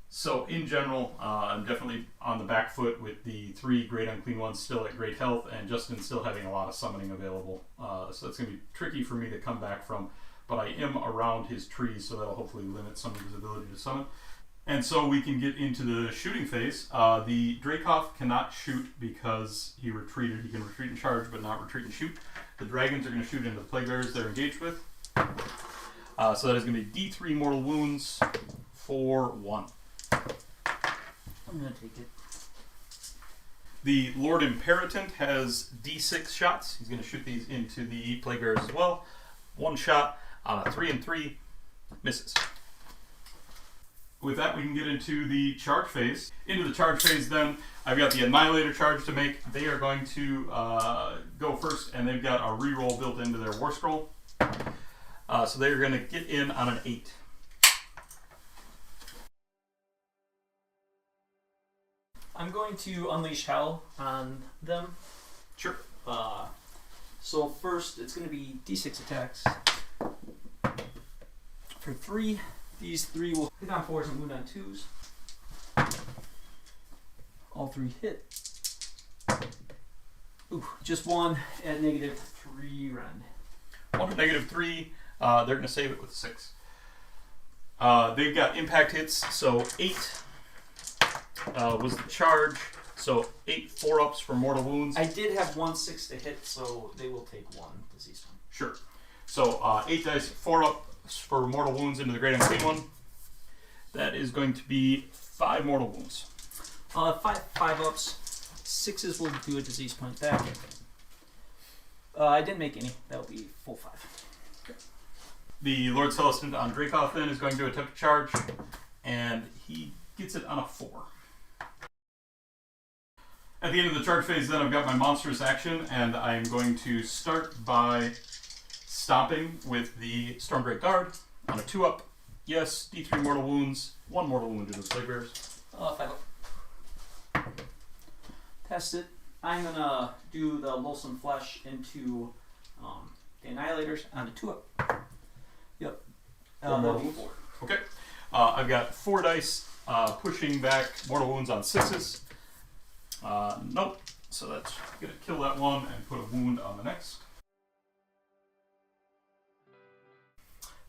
So in general, I'm definitely on the back foot with the 3 Great Unclean Ones still at great health, and Justin still having a lot of summoning available. So that's going to be tricky for me to come back from, but I am around his trees, so that'll hopefully limit some of his ability to summon. And so we can get into the shooting phase. The Dracoth cannot shoot because he retreated. He can retreat and charge, but not retreat and shoot. The dragons are going to shoot into the Plague Bearers they're engaged with. So that is going to be D3 mortal wounds for 1. I'm going to take it. The Lord Imperatant has D6 shots. He's going to shoot these into the Plague Bearers as well. 1 shot on a 3 and 3 misses. With that, we can get into the charge phase. Into the charge phase, then, I've got the Annihilator charge to make. They are going to go first, and they've got a reroll built into their War Scroll. So they're going to get in on an 8. I'm going to unleash hell on them. Sure. So first, it's going to be D6 attacks. For 3, these 3 will hit on 4s and wound on 2s. All 3 hit. Ooh, just 1 at -3 rend. 1 at -3. They're going to save it with 6. They've got impact hits, so 8 was the charge. So 8 4-ups for mortal wounds. I did have 1 6 to hit, so they will take 1 disease one. Sure. So 8 dice, 4-ups for mortal wounds into the Great Unclean One. That is going to be 5 mortal wounds. 5 ups. 6s will do a disease point back. I didn't make any. That will be full 5. Okay. The Lord Celestin on Dracoth then is going to attempt to charge, and he gets it on a 4. At the end of the charge phase, then I've got my monstrous action, and I'm going to start by stomping with the Stormdrake Guard on a 2-up. Yes, D3 mortal wounds, 1 mortal wound to the Plague Bearers. 5 up. Test it. I'm gonna do the Loathsome Flesh into the Annihilators on a 2-up. Yep. Mortal wounds? Okay. I've got 4 dice pushing back mortal wounds on 6s. Nope. So that's going to kill that one and put a wound on the next.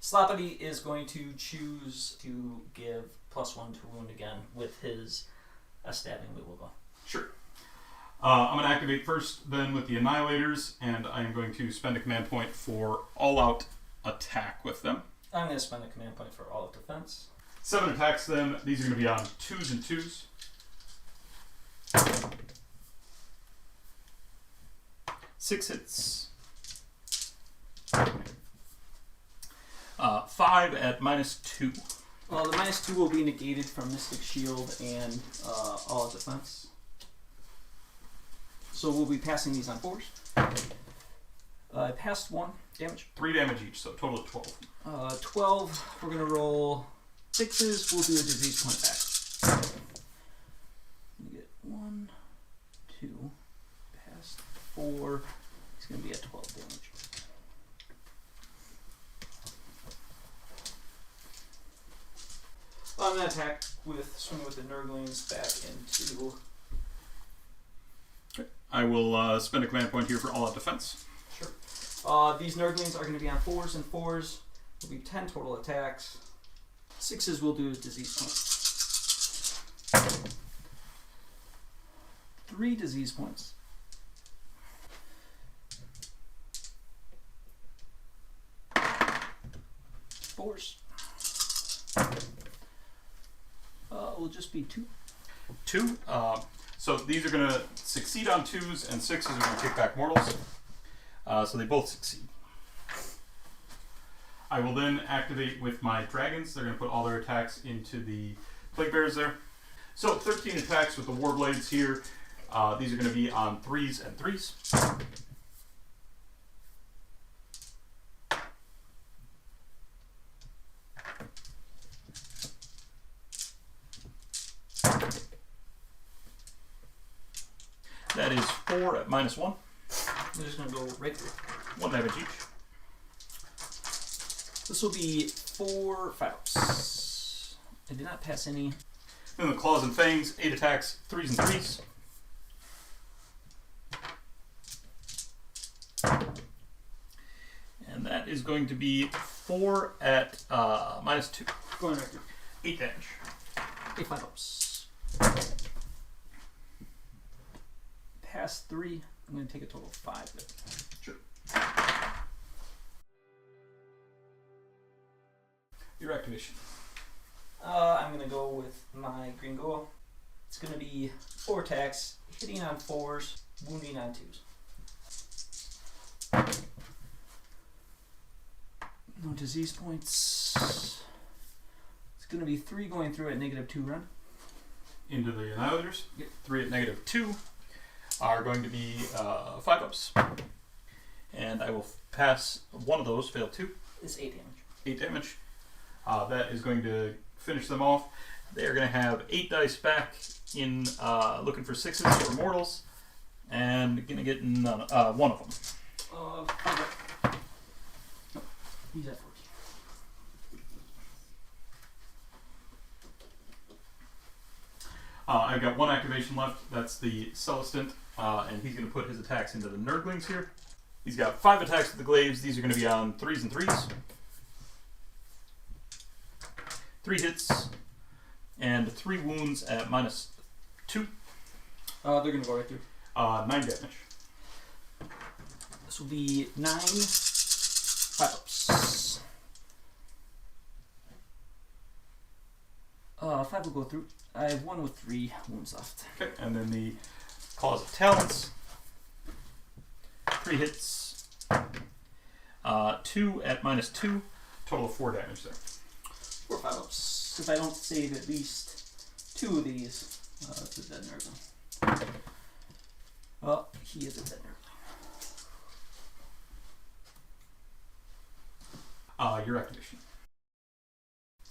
Sloppity is going to choose to give +1 to wound again with his stabbing we will go. Sure. I'm going to activate first then with the Annihilators, and I am going to spend a command point for all-out attack with them. I'm going to spend a command point for all of defense. 7 attacks then. These are going to be on 2s and 2s. 6 hits. 5 at -2. Well, the -2 will be negated from Mystic Shield and all defense. So we'll be passing these on 4s. I passed 1 damage. 3 damage each, so total of 12. 12. We're going to roll 6s. We'll do a disease point back. You get 1, 2, passed 4. It's going to be at 12 damage. I'm going to attack swing with the Nurglings back into. Okay. I will spend a command point here for all-out defense. Sure. These Nurglings are going to be on 4s and 4s. Will be 10 total attacks. 6s will do disease points. 3 disease points. Fours. Will just be 2. 2. So these are going to succeed on 2s, and 6s are going to kick back mortals. So they both succeed. I will then activate with my dragons. They're going to put all their attacks into the Plague Bears there. So 13 attacks with the Warblades here. These are going to be on 3s and 3s. That is 4 at -1. I'm just going to go right through. 1 damage each. This will be 4 5-ups. I did not pass any. Then the Claws and Fangs, 8 attacks, 3s and 3s. And that is going to be 4 at -2. Going right through. 8 damage. 8 5-ups. Pass 3. I'm going to take a total of 5. Sure. Your activation. I'm going to go with my Green Goa. It's going to be 4 attacks, hitting on 4s, wounding on 2s. No disease points. It's going to be 3 going through at -2 run. Into the Annihilators. Yep. 3 at -2 are going to be 5-ups. And I will pass one of those, fail 2. It's 8 damage. 8 damage. That is going to finish them off. They're going to have 8 dice back in looking for 6s or mortals, and going to get none, one of them. Okay. Nope. Use that first. I've got 1 activation left. That's the Celestant, and he's going to put his attacks into the Nurglings here. He's got 5 attacks with the Glaives. These are going to be on 3s and 3s. 3 hits, and 3 wounds at -2. They're going to go right through. 9 damage. This will be 9 5-ups. 5 will go through. I have 1 with 3 wounds left. Okay, and then the Claws of Talons. 3 hits. 2 at -2. Total of 4 damage there. 4 5-ups. If I don't save at least 2 of these, it's a dead Nurgle. Well, he is a dead Nurgle. Your activation.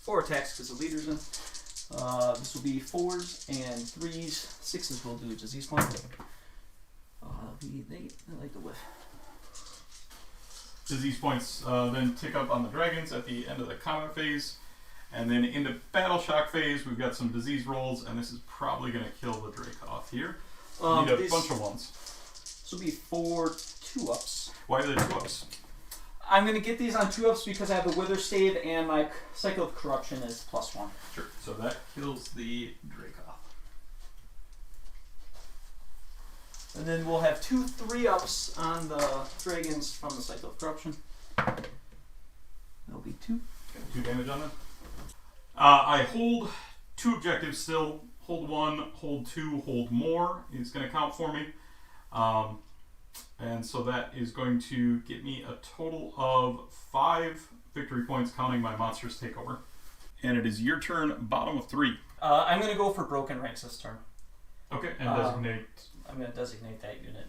4 attacks because the leader's in. This will be 4s and 3s. 6s will do a disease point. They like the whiff. Disease points then tick up on the dragons at the end of the combat phase. And then in the battle shock phase, we've got some disease rolls, and this is probably going to kill the Drake off here. Need a bunch of ones. This will be 4 2-ups. Why are they 2-ups? I'm going to get these on 2-ups because I have the Wither Stave and my Cycle of Corruption is +1. Sure. So that kills the Drake off. And then we'll have 2 3-ups on the dragons from the Cycle of Corruption. That'll be 2. Got 2 damage on them. I hold 2 objectives still. Hold 1, hold 2, hold more. It's going to count for me. And so that is going to get me a total of 5 victory points, counting my monster's takeover. And it is your turn, bottom of 3. I'm going to go for Broken Ranks this turn. Okay, and designate. I'm going to designate that unit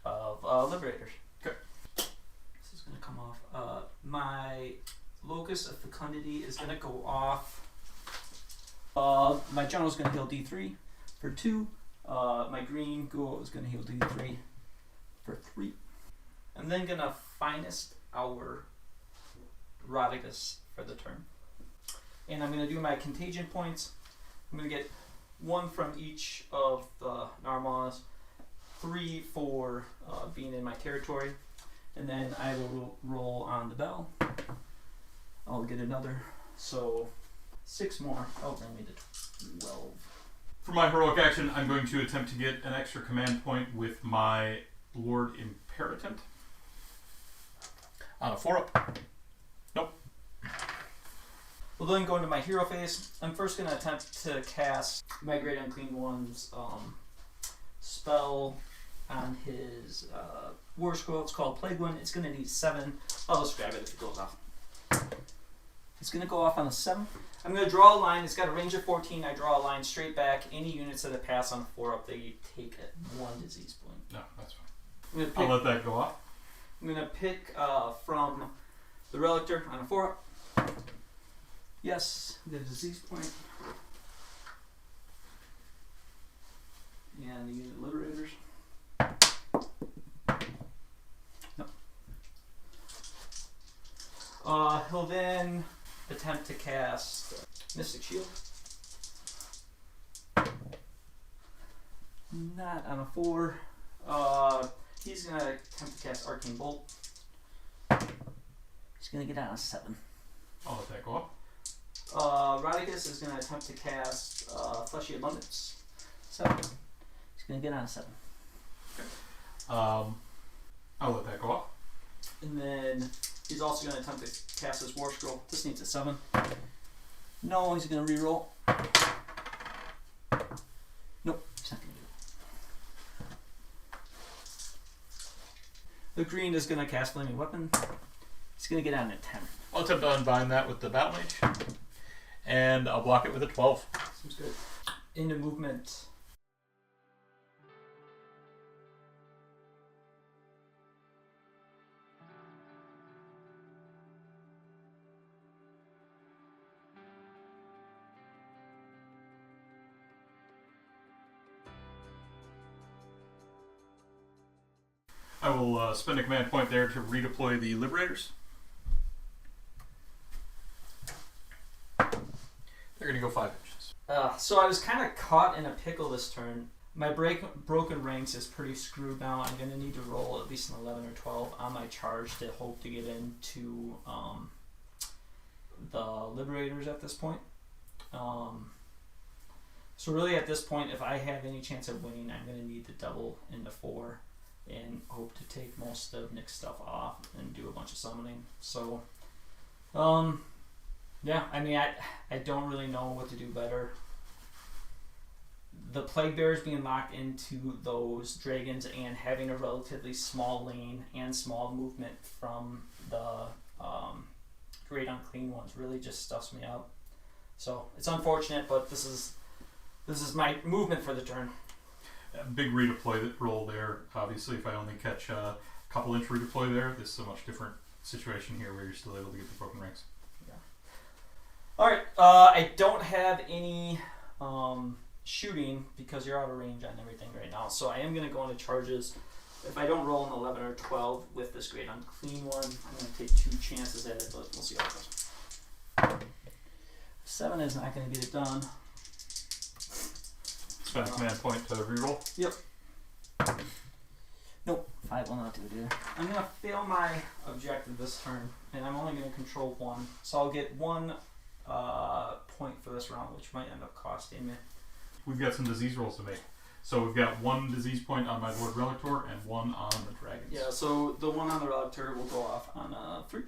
of Liberators. Okay. This is going to come off. My Locus of Fecundity is going to go off. My General is going to heal D3 for 2. My Green Ghoul is going to heal D3 for 3. I'm then going to Finest our Rodicus for the turn. And I'm going to do my Contagion points. I'm going to get 1 from each of the Narmals, 3 for being in my territory, and then I will roll on the bell. I'll get another, so 6 more. That'll bring me to 12. For my heroic action, I'm going to attempt to get an extra command point with my Lord Imperatant. On a 4-up. Nope. We'll then go into my hero phase. I'm first going to attempt to cast my Great Unclean One's spell on his War Scroll. It's called Plague One. It's going to need 7. I'll just grab it if it goes off. It's going to go off on a 7. I'm going to draw a line. It's got a range of 14. I draw a line straight back. Any units that I pass on a 4-up, they take 1 disease point. No, that's fine. I'll let that go off. I'm going to pick from the Relictor on a 4-up. Yes, the disease point. And the unit Liberators. Nope. He'll then attempt to cast Mystic Shield. Not on a 4. He's going to attempt to cast Arcane Bolt. He's going to get on a 7. I'll let that go up. Rodicus is going to attempt to cast Fleshy Abundance. 7. He's going to get on a 7. Okay. I'll let that go up. And then he's also going to attempt to cast his War Scroll. This needs a 7. No, he's going to reroll. Nope, he's not going to do it. The green is going to cast Flaming Weapon. He's going to get on a 10. I'll attempt to unbind that with the Battle Mage. And I'll block it with a 12. Seems good. Into movement. I will spend a command point there to redeploy the Liberators. They're going to go 5 inches. So I was kind of caught in a pickle this turn. My broken ranks is pretty screwed now. I'm going to need to roll at least an 11 or 12 on my charge to hope to get into the Liberators at this point. So really at this point, if I have any chance of winning, I'm going to need to double into 4 and hope to take most of Nick's stuff off and do a bunch of summoning. So, yeah, I mean, I don't really know what to do better. The Plague Bearers being locked into those dragons and having a relatively small lane and small movement from the Great Unclean Ones really just stuffs me up. So it's unfortunate, but this is my movement for the turn. Big redeploy roll there. Obviously, if I only catch a couple inch redeploy there. This is a much different situation here where you're still able to get the broken ranks. Alright, I don't have any shooting because you're out of range on everything right now. So I am going to go into charges. If I don't roll an 11 or 12 with this great unclean one, I'm going to take 2 chances at it, but we'll see how it goes. 7 is not going to get it done. Spend a command point to reroll. Yep. Nope, 5 will not do it either. I'm going to fail my objective this turn, and I'm only going to control 1. So I'll get 1 point for this round, which might end up costing me. We've got some disease rolls to make. So we've got 1 disease point on my Lord-Relictor and 1 on the dragons. Yeah, so the one on the Relictor will go off on 3.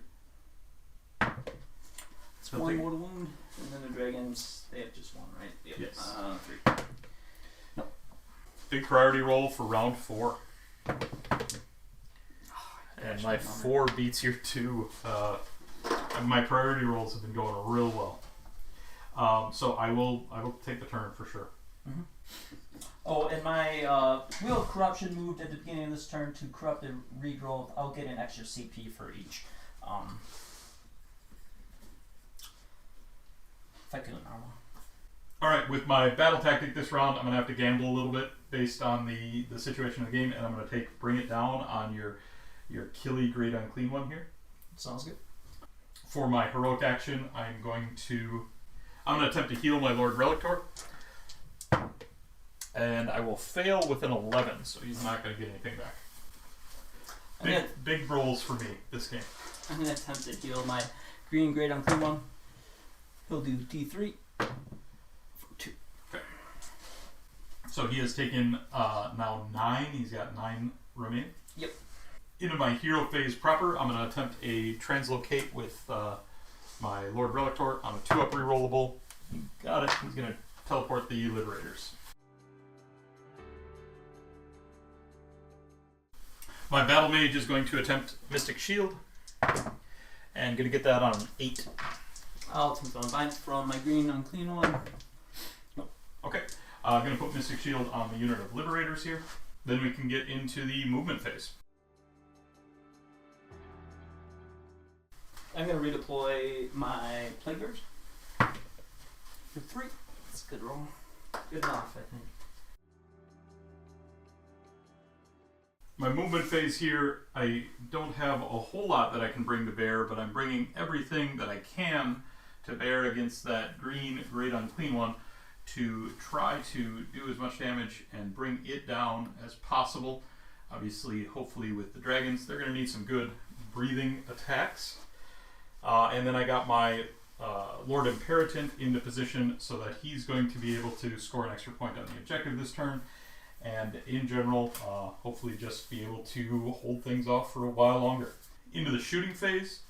It's 1 mortal wound, and then the dragons, they have just 1, right? Yep. Yes. 3. No. Big priority roll for round 4. And my 4 beats your 2. My priority rolls have been going real well. So I will take the turn for sure. Mm-hmm. Oh, and my Wheel of Corruption moved at the beginning of this turn to corrupt and regrowth. I'll get an extra CP for each. If I kill an armor. Alright, with my battle tactic this round, I'm going to have to gamble a little bit based on the situation of the game, and I'm going to bring it down on your Killy Great Unclean one here. Sounds good. For my heroic action, I'm going to attempt to heal my Lord-Relictor. And I will fail with an 11, so he's not going to get anything back. Big rolls for me this game. I'm going to attempt to heal my Green Great Unclean one. He'll do D3 for 2. Okay. So he has taken now 9. He's got 9 remaining. Yep. Into my hero phase proper, I'm going to attempt a translocate with my Lord-Relictor on a 2-up rerollable. You got it. He's going to teleport the Liberators. My Battle Mage is going to attempt Mystic Shield, and going to get that on an 8. I'll attempt to unbind from my Green Unclean one. Nope. Okay. I'm going to put Mystic Shield on the unit of Liberators here. Then we can get into the movement phase. I'm going to redeploy my Plague Bears for 3. That's a good roll. Good enough, I think. My movement phase here, I don't have a whole lot that I can bring to bear, but I'm bringing everything that I can to bear against that green Great Unclean one to try to do as much damage and bring it down as possible. Obviously, hopefully with the dragons, they're going to need some good breathing attacks. And then I got my Lord Imperatant into position so that he's going to be able to score an extra point on the objective this turn. And in general, hopefully just be able to hold things off for a while longer. Into the shooting phase,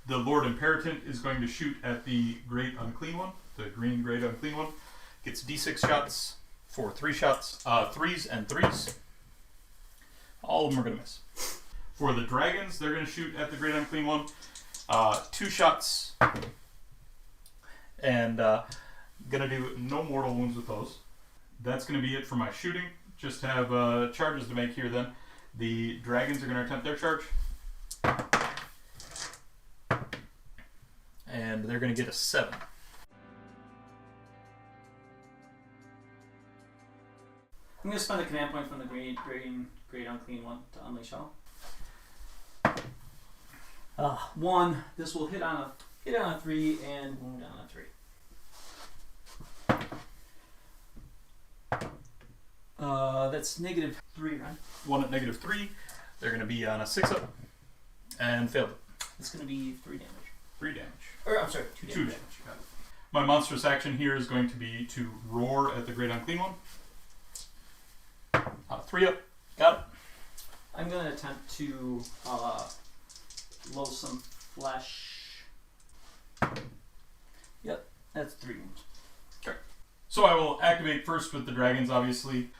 the Lord Imperatant is going to shoot at the Great Unclean one, the green Great Unclean one. Gets D6 shots for 3 shots, 3s and 3s. All of them are going to miss. For the dragons, they're going to shoot at the Great Unclean one, 2 shots, and going to do no mortal wounds with those. That's going to be it for my shooting. Just have charges to make here then. The dragons are going to attempt their charge. And they're going to get a 7. I'm going to spend a command point from the Great Unclean one to unleash all. 1. This will hit on a 3 and wound on a 3. That's -3, right? 1 at -3. They're going to be on a 6-up and failed it. It's going to be 3 damage. 3 damage. Or, I'm sorry, 2 damage. 2 damage. Got it. My monstrous action here is going to be to roar at the Great Unclean one. 3-up. Got it. I'm going to attempt to blow some flesh. Yep, that's 3 wounds. Okay. So I will activate first with the dragons, obviously.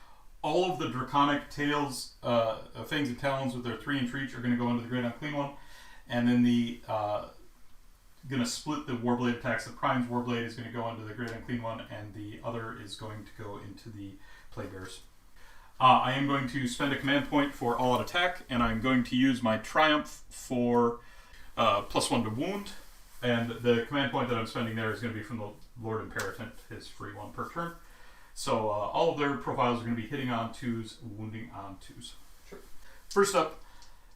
All of the draconic tails, fangs and talons with their 3-inch reach are going to go into the Great Unclean one. And then the going to split the Warblade attacks. The Prime's Warblade is going to go into the Great Unclean one, and the other is going to go into the Plague Bears. I am going to spend a command point for all-out attack, and I'm going to use my Triumph for +1 to wound. And the command point that I'm spending there is going to be from the Lord Imperator, his free one per turn. So all of their profiles are going to be hitting on 2s, wounding on 2s. Sure. First up,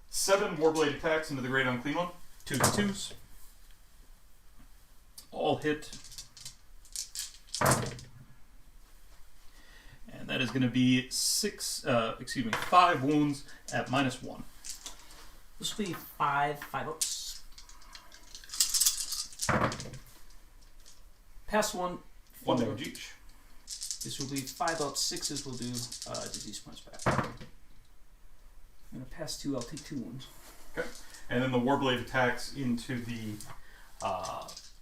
7 Warblade attacks into the Great Unclean One. 2 to 2s. All hit. And that is going to be 5 wounds at -1. This will be 5 5-ups. Pass 1. 1 damage each. This will be 5-ups. 6s will do disease points back. I'm going to pass 2. I'll take 2 wounds. Okay. And then the Warblade attacks into the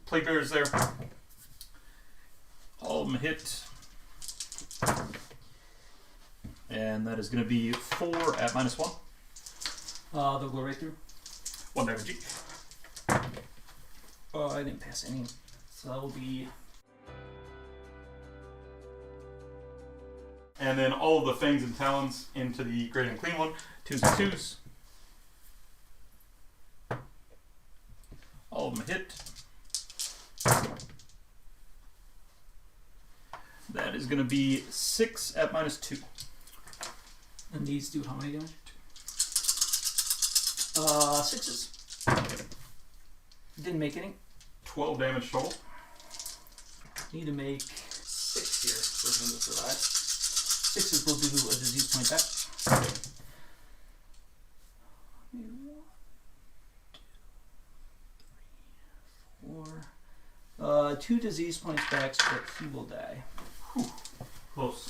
Plague Bearers there. All of them hit. And that is going to be 4 at -1. They'll go right through. 1 damage each. I didn't pass any. So that will be... And then all of the Fangs and Talons into the Great Unclean One. 2s to 2s. All of them hit. That is going to be 6 at -2. And these do how many damage? 6s. Didn't make any. 12 damage total. Need to make 6 here for him to survive. 6s will do a disease point back. 2 disease points back, but he will die. Whew. Close.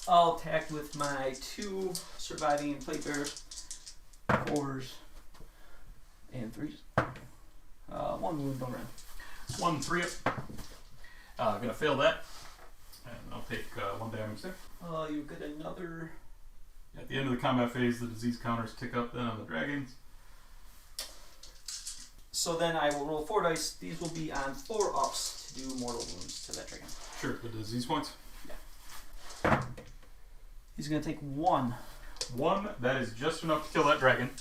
I'll attack with my 2 surviving Plague Bearers, 4s, and 3s. 1 wound, don't run. 1 3-up. Gonna fail that. And I'll take 1 damage there. You get another... At the end of the combat phase, the disease counters tick up then on the dragons. So then I will roll 4 dice. These will be on 4-ups to do mortal wounds to that dragon. Sure, the disease points. Yeah. He's going to take 1. 1, that is just enough to kill that dragon.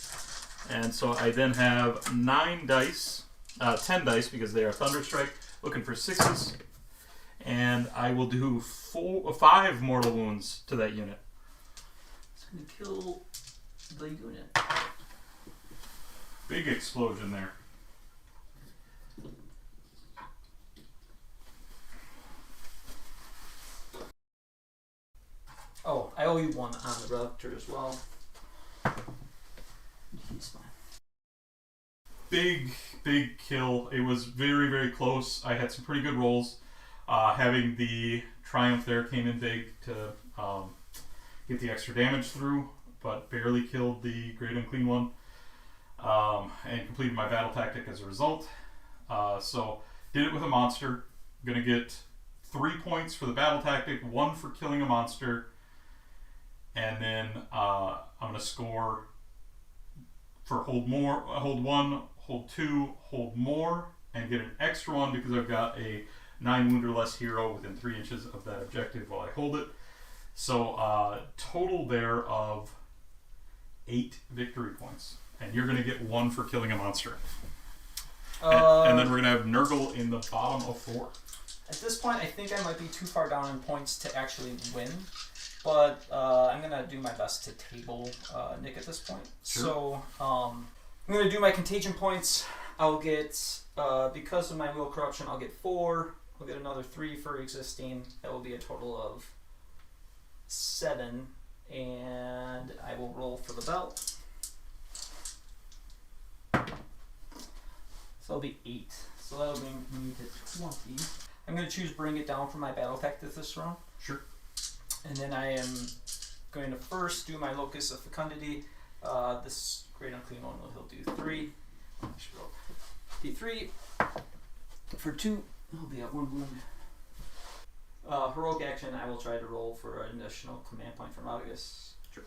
And so I then have 9 dice, 10 dice because they are Thunderstrike, looking for 6s. And I will do 5 mortal wounds to that unit. It's going to kill the unit. Big explosion there. Oh, I owe you 1 on the Relictor as well. He's fine. Big kill. It was very, very close. I had some pretty good rolls. Having the Triumph there came in big to get the extra damage through, but barely killed the Great Unclean One, and completed my battle tactic as a result. So did it with a monster. Gonna get 3 points for the battle tactic, 1 for killing a monster, and then I'm gonna score for hold 1, hold 2, hold more, and get an extra 1 because I've got a 9 wound or less hero within 3 inches of that objective while I hold it. So total there of 8 victory points, and you're going to get 1 for killing a monster. And then we're going to have Nurgle in the bottom of 4. At this point, I think I might be too far down in points to actually win, but I'm going to do my best to table Nick at this point. Sure. So I'm going to do my contagion points. I'll get, because of my will corruption, I'll get 4. I'll get another 3 for existing. That will be a total of 7, and I will roll for the belt. So that'll be 8. So that'll bring me to 20. I'm going to choose Bring It Down for my battle tactic this round. Sure. And then I am going to first do my Locus of Fecundity. This Great Unclean One he'll do 3. I should roll D3. For 2, he'll be at 1 wound. Heroic action, I will try to roll for an additional command point from Magus. Sure.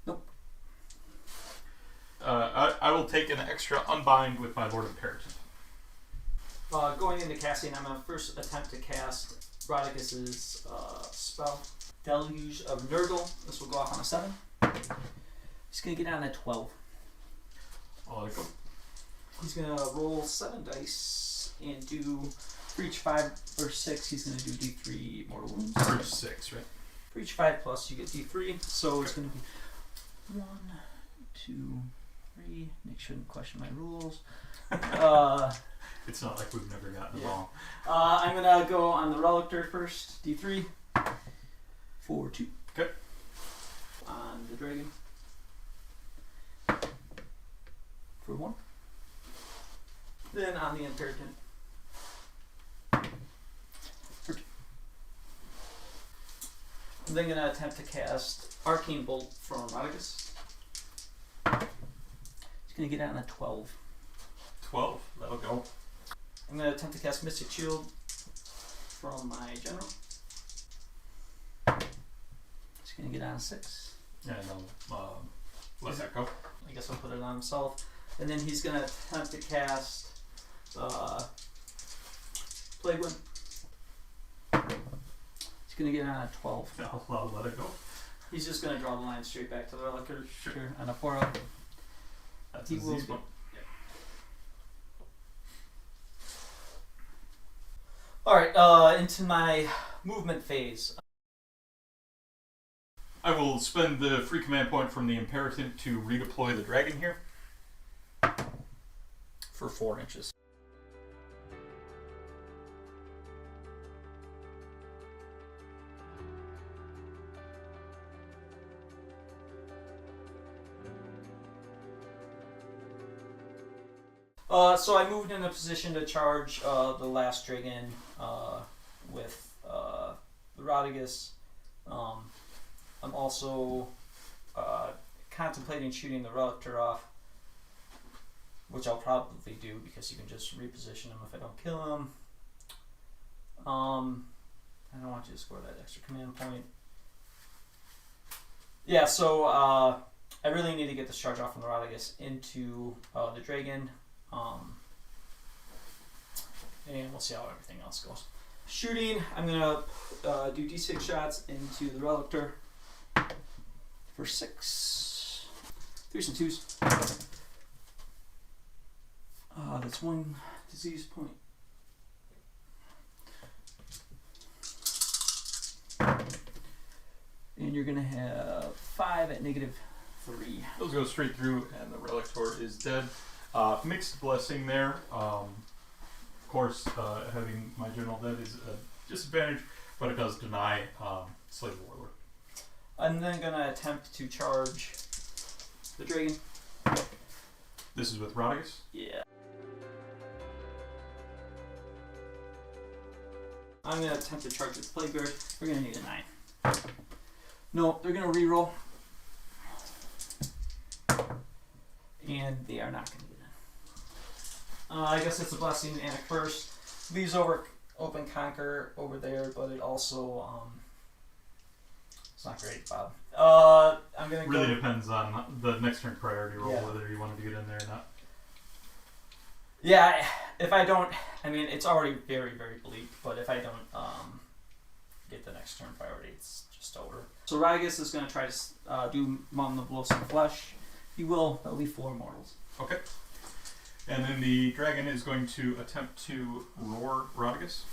Nope. I will take an extra unbind with my Lord Imperator. Going into casting, I'm going to first attempt to cast Rodicus's spell, Deluge of Nurgle. This will go off on a 7. He's going to get on a 12. I'll let it go. He's going to roll 7 dice and do, for each 5 or 6, he's going to do D3 mortal wounds. For 6, right? For each 5 plus, you get D3. So it's going to be 1, 2, 3. Nick shouldn't question my rules. It's not like we've never gotten it wrong. I'm going to go on the Relictor first. D3. For 2. Okay. On the dragon. For 1. Then on the Imperator. For 2. I'm then going to attempt to cast Arcane Bolt from Rodicus. He's going to get on a 12. 12. That'll go. I'm going to attempt to cast Mystic Shield from my general. He's going to get on a 6. And I'll let that go. I guess I'll put it on himself. And then he's going to attempt to cast Plague Wind. He's going to get on a 12. I'll let it go. He's just going to draw the line straight back to the Relictor Sure. on a 4-0. That's He a will Z be- one. Alright, into my movement phase. I will spend the free command point from the Imperative to redeploy the dragon here. For 4 inches. So I moved in a position to charge the last dragon with the Rodicus. I'm also contemplating shooting the Relictor off, which I'll probably do because you can just reposition him if I don't kill him. I don't want you to score that extra command point. Yeah, so I really need to get this charge off from the Rodicus into the dragon. And we'll see how everything else goes. Shooting, I'm going to do D6 shots into the Relictor for 6. 3s and 2s. That's 1 disease point. And you're going to have 5 at -3. Those go straight through, and the Relictor is dead. Mixed blessing there. Of course, having my general dead is a disadvantage, but it does deny Slave Warlord. I'm then going to attempt to charge the dragon. This is with Rodicus. Yeah. I'm going to attempt to charge with Plague Beard. We're going to need a 9. No, they're going to reroll. And they are not going to get in. I guess it's a blessing and a curse. Leaves over open conquer over there, but it also it's not great, Bob. I'm gonna Really go. depends on the next turn priority roll, Yeah. whether you want to get in there or not. Yeah, if I don't, I mean it's already very very bleak, but if I don't get the next turn priority, it's just over. So Rodicus is going to try to do Mountain of Blow some flesh. He will. That'll be 4 mortals. Okay. And then the dragon is going to attempt to roar Rodicus.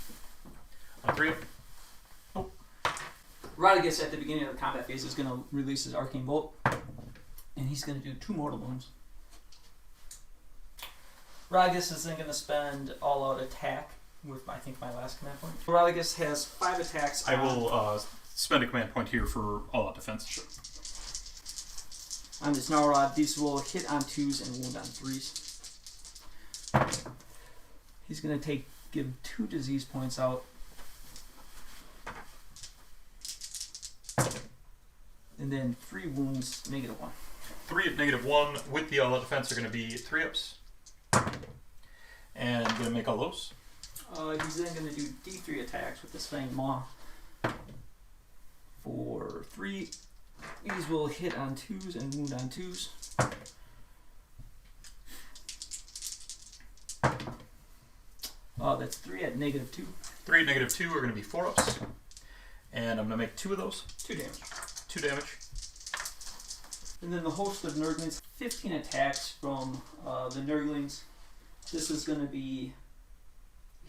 On 3 up. Rodicus at the beginning of the combat phase is going to release his Arcane Bolt, and he's going to do 2 mortal wounds. Rodicus is then going to spend all-out attack with, I think, my last command point. Rodicus has 5 attacks. I will spend a command point here for all-out defense. Sure. On this Snarl Rod, these will hit on 2s and wound on 3s. He's going to give 2 disease points out. And then 3 wounds, -1. 3 at -1 with the all-out defense are going to be 3 ups. And going to make all those. He's then going to do D3 attacks with this Fang Maw. For 3, these will hit on 2s and wound on 2s. That's 3 at -2. 3 at -2 are going to be 4-ups. And I'm going to make 2 of those. 2 damage. 2 damage. And then the host of Nurglings, 15 attacks from the Nurglings. This is going to be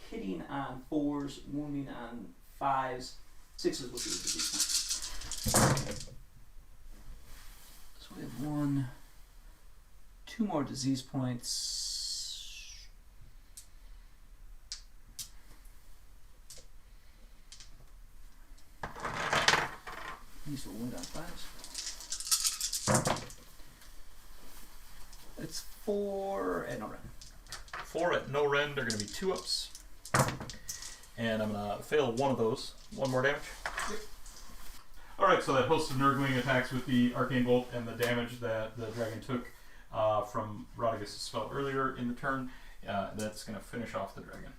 hitting on 4s, wounding on 5s, 6s will be the disease point. So we have 2 more disease points. These will wound on 5s. It's 4 at no rend. 4 at no rend are going to be 2-ups. And I'm going to fail one of those. 1 more damage. Yep. Alright, so that host of Nurgling attacks with the Arcane Bolt and the damage that the dragon took from Radagast's spell earlier in the turn. That's going to finish off the dragon.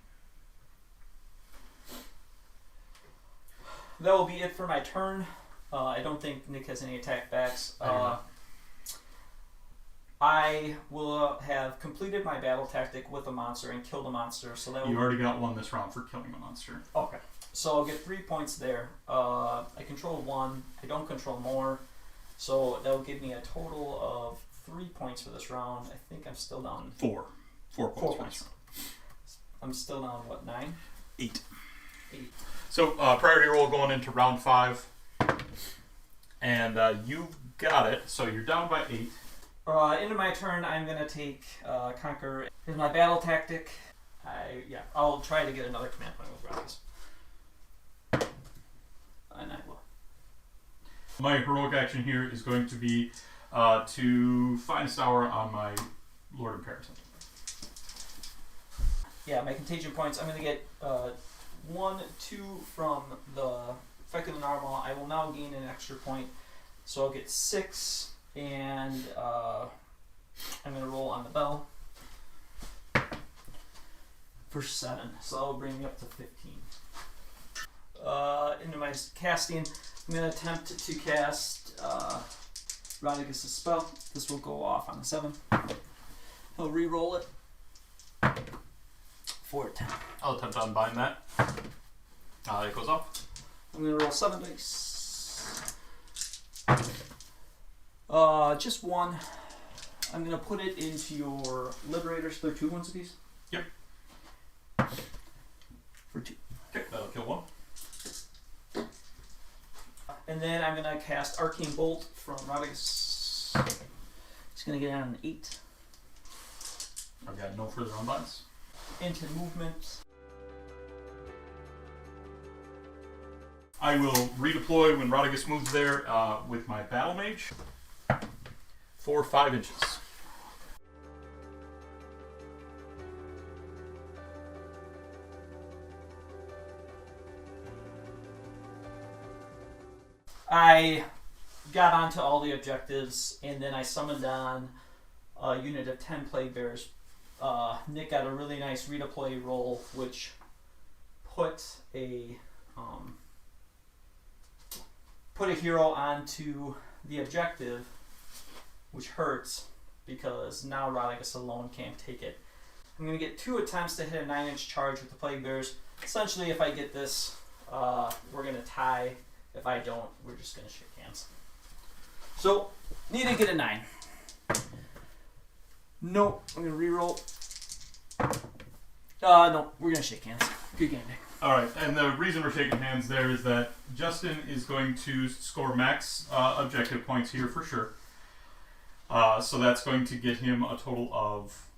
That will be it for my turn. I don't think Nick has any attack backs. I will have completed my battle tactic with a monster and killed a monster. So that You already got 1 this round for killing a monster. Okay. So I'll get 3 points there. I control 1. I don't control more. So that will give me a total of 3 points for this round. I think I'm still down 4 points. 4 points. I'm still down, what, 9? 8. 8. So priority roll going into round 5. And you got it. So you're down by 8. Into my turn, I'm going to take Conquer. Here's my battle tactic. I'll try to get another command point with Rockets. And I will. My heroic action here is going to be to Finest Hour on my Lord Imperator. Yeah, my contagion points, I'm going to get 1, 2 from the effect of the normal. I will now gain an extra point. So I'll get 6. And I'm going to roll on the bell for 7. So that'll bring me up to 15. Into my casting, I'm going to attempt to cast Radagast's spell. This will go off on the 7. He'll re-roll it for a 10. I'll attempt to unbind that. It goes off. I'm going to roll 7 dice. Just 1. I'm going to put it into your Liberators. They're 2 ones apiece? Yep. For 2. Okay, that'll kill 1. And then I'm going to cast Arcane Bolt from Radagast. He's going to get on an 8. I've got no further unbinds. Into movement. I will redeploy when Radagast moves there with my Battle Mage for 5 inches. I got onto all the objectives, and then I summoned on a unit of 10 Plague Bears. Nick got a really nice redeploy roll, which put a hero onto the objective, which hurts because now Radagast alone can't take it. I'm going to get 2 attempts to hit a 9-inch charge with the Plague Bears. Essentially, if I get this, we're going to tie. If I don't, we're just going to shake hands. So, need to get a 9. No, I'm going to reroll. No, we're going to shake hands. Good game, Nick. Alright, and the reason we're shaking hands there is that Justin is going to score max objective points here for sure. So that's going to get him a total of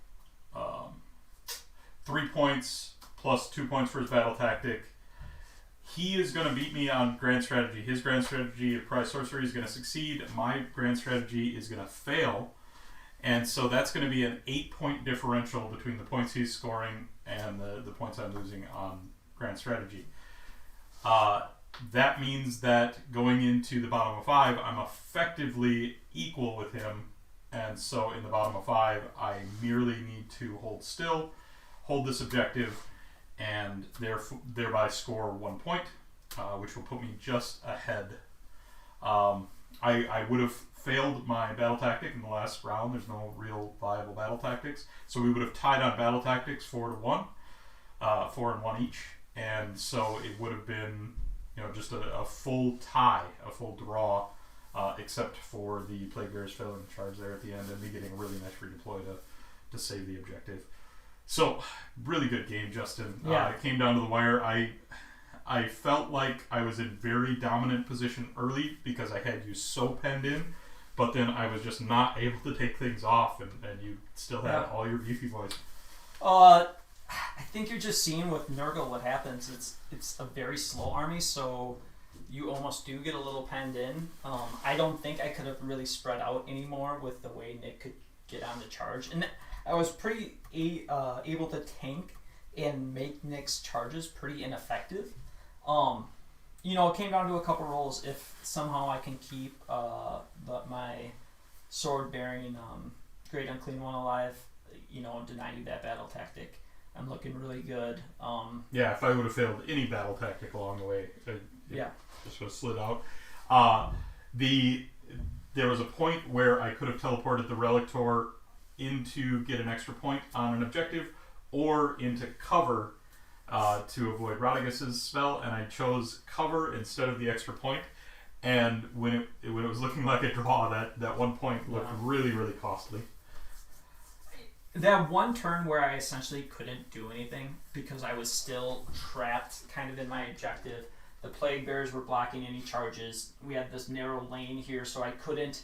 3 points plus 2 points for his battle tactic. He is going to beat me on grand strategy. His grand strategy of prize sorcery is going to succeed. My grand strategy is going to fail. And so that's going to be an 8-point differential between the points he's scoring and the points I'm losing on grand strategy. That means that going into the bottom of 5, I'm effectively equal with him. And so in the bottom of 5, I merely need to hold still, hold this objective, and thereby score 1 point, which will put me just ahead. I would have failed my battle tactic in the last round. There's no real viable battle tactics. So we would have tied on battle tactics 4-1. 4 and 1 each, and so it would have been just a full tie, a full draw, except for the Plague Bears failing the charge there at the end and me getting a really nice redeploy to save the objective. So really good game, Justin. Yeah. It came down to the wire. I felt like I was in very dominant position early because I had you so penned in, but then I was just not able to take things off, and you still had all your beefy boys. I think you're just seeing with Nurgle what happens. It's a very slow army, so you almost do get a little penned in. I don't think I could have really spread out anymore with the way Nick could get on the charge, and I was pretty able to tank and make Nick's charges pretty ineffective. It came down to a couple rolls. If somehow I can keep my sword bearing Great Unclean One alive, deny you that battle tactic, I'm looking really good. If I would have failed any battle tactic along the way, it just would have slid out. There was a point where I could have teleported the Relictor into get an extra point on an objective, or into cover to avoid Radagast's spell, and I chose cover instead of the extra point. And when it was looking like a draw, that 1 point looked really, really costly. That one turn where I essentially couldn't do anything because I was still trapped kind of in my objective. The Plague Bears were blocking any charges. We had this narrow lane here, so I couldn't...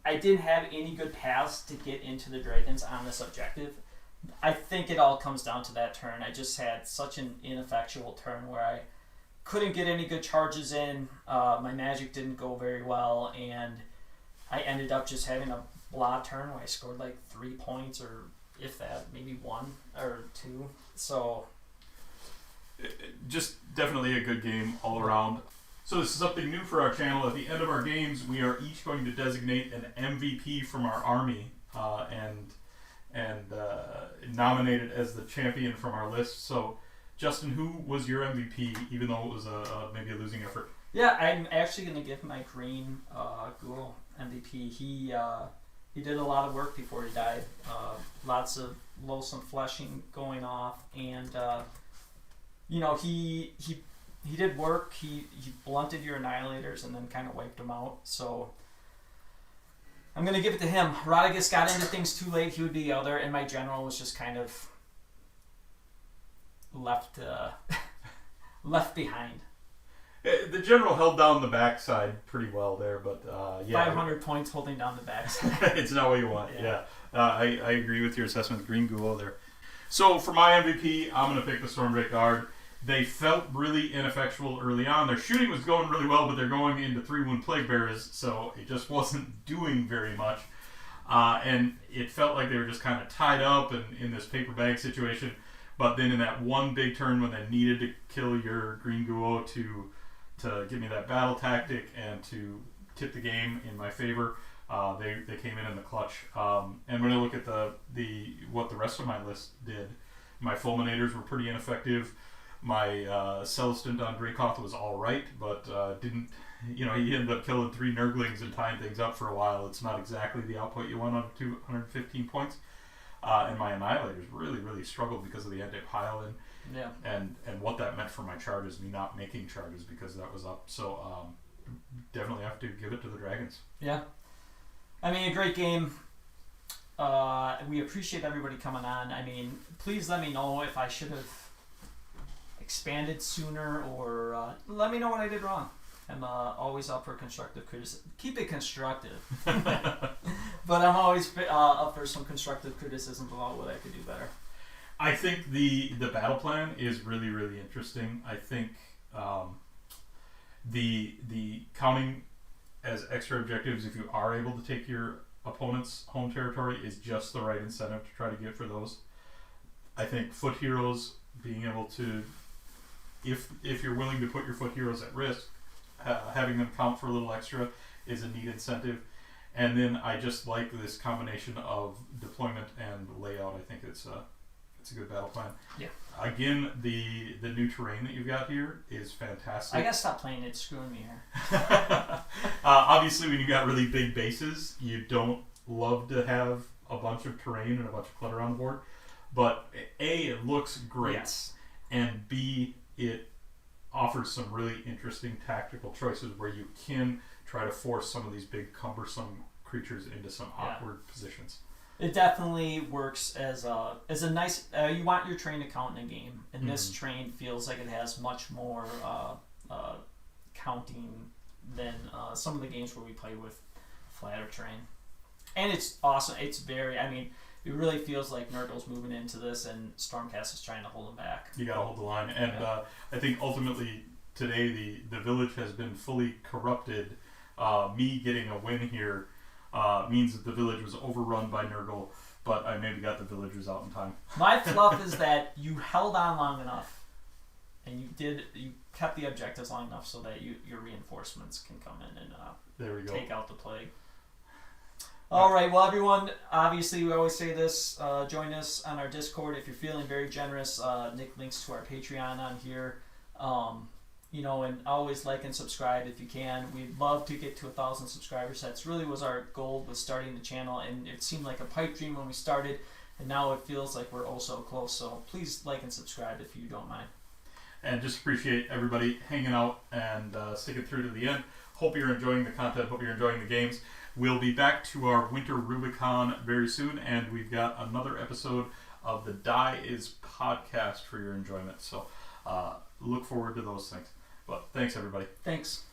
I didn't have any good paths to get into the dragons on this objective. I think it all comes down to that turn. I just had such an ineffectual turn where I couldn't get any good charges in. My magic didn't go very well, and I ended up just having a blah turn where I scored like 3 points, or if that, maybe 1 or 2. So just definitely a good game all around. So this is something new for our channel. At the end of our games, we are each going to designate an MVP from our army and nominate it as the champion from our list. So Justin, who was your MVP, even though it was maybe a losing effort? Yeah, I'm actually going to give my green Ghoul MVP. He did a lot of work before he died. Lots of loathsome fleshing going off, and he did work. He blunted your annihilators and then kind of wiped them out. So I'm gonna give it to him. Radagast got into things too late. He would be the other, and my general was just kind of left behind. The general held down the backside pretty well there, but 500 points holding down the backside. It's not what you want. I agree with your assessment. Green Ghoul there. So for my MVP, I'm going to pick the Stormdrake Guard. They felt really ineffectual early on. Their shooting was going really well, but they're going into 3-wound Plague Bearers, so it just wasn't doing very much. And it felt like they were just kind of tied up and in this paper bag situation. But then in that one big turn when they needed to kill your Green Ghoul to give me that battle tactic and to tip the game in my favor, they came in the clutch. And when I look at what the rest of my list did, my Fulminators were pretty ineffective. My Celestant on Draykoth was all right, but didn't. He ended up killing 3 Nurglings and tying things up for a while. It's not exactly the output you want on 215 points. And my Annihilators really, really struggled because of the anti-pile-in. Yeah. And what that meant for my charges, me not making charges because that was up. So definitely have to give it to the Dragons. Yeah. I mean, a great game. We appreciate everybody coming on. I mean, please let me know if I should have expanded sooner, or let me know what I did wrong. I'm always up for constructive criticism. Keep it constructive. But I'm always up for some constructive criticism about what I could do better. I think the battle plan is really, really interesting. I think the counting as extra objectives, if you are able to take your opponent's home territory, is just the right incentive to try to get for those. I think foot heroes, being able to, if you're willing to put your foot heroes at risk, having them count for a little extra is a neat incentive. And then I just like this combination of deployment and layout. I think it's a good battle plan. Yeah. Again, the new terrain that you've got here is fantastic. I gotta stop playing it. It's screwing me here. Obviously, when you got really big bases, you don't love to have a bunch of terrain and a bunch of clutter on the board. but A, it looks great, Yes. and B, it offers some really interesting tactical choices where you can try to force some of these big cumbersome creatures into some awkward positions. It definitely works as a nice. You want your train to count in a game, and this train feels like it has much more counting than some of the games where we play with flatter terrain. And it's awesome. It's very. I mean, it really feels like Nurgle's moving into this, and Stormcast is trying to hold him back. You got to hold the line, and I think ultimately today the village has been fully corrupted. Me getting a win here means that the village was overrun by Nurgle, but I maybe got the villagers out in time. My fluff is that you held on long enough, and you kept the objectives long enough so that your reinforcements can come in and There we go. take out the plague. All right, well, everyone, obviously we always say this, join us on our Discord if you're feeling very generous. Nick links to our Patreon on here. And always like and subscribe if you can. We'd love to get to 1,000 subscribers. That's really was our goal with starting the channel, and it seemed like a pipe dream when we started, and now it feels like we're oh so close. So please like and subscribe if you don't mind. And just appreciate everybody hanging out and sticking through to the end. Hope you're enjoying the content. Hope you're enjoying the games. We'll be back to our Winter Rubicon very soon, and we've got another episode of the Die Is podcast for your enjoyment. So look forward to those things. But thanks, everybody. Thanks.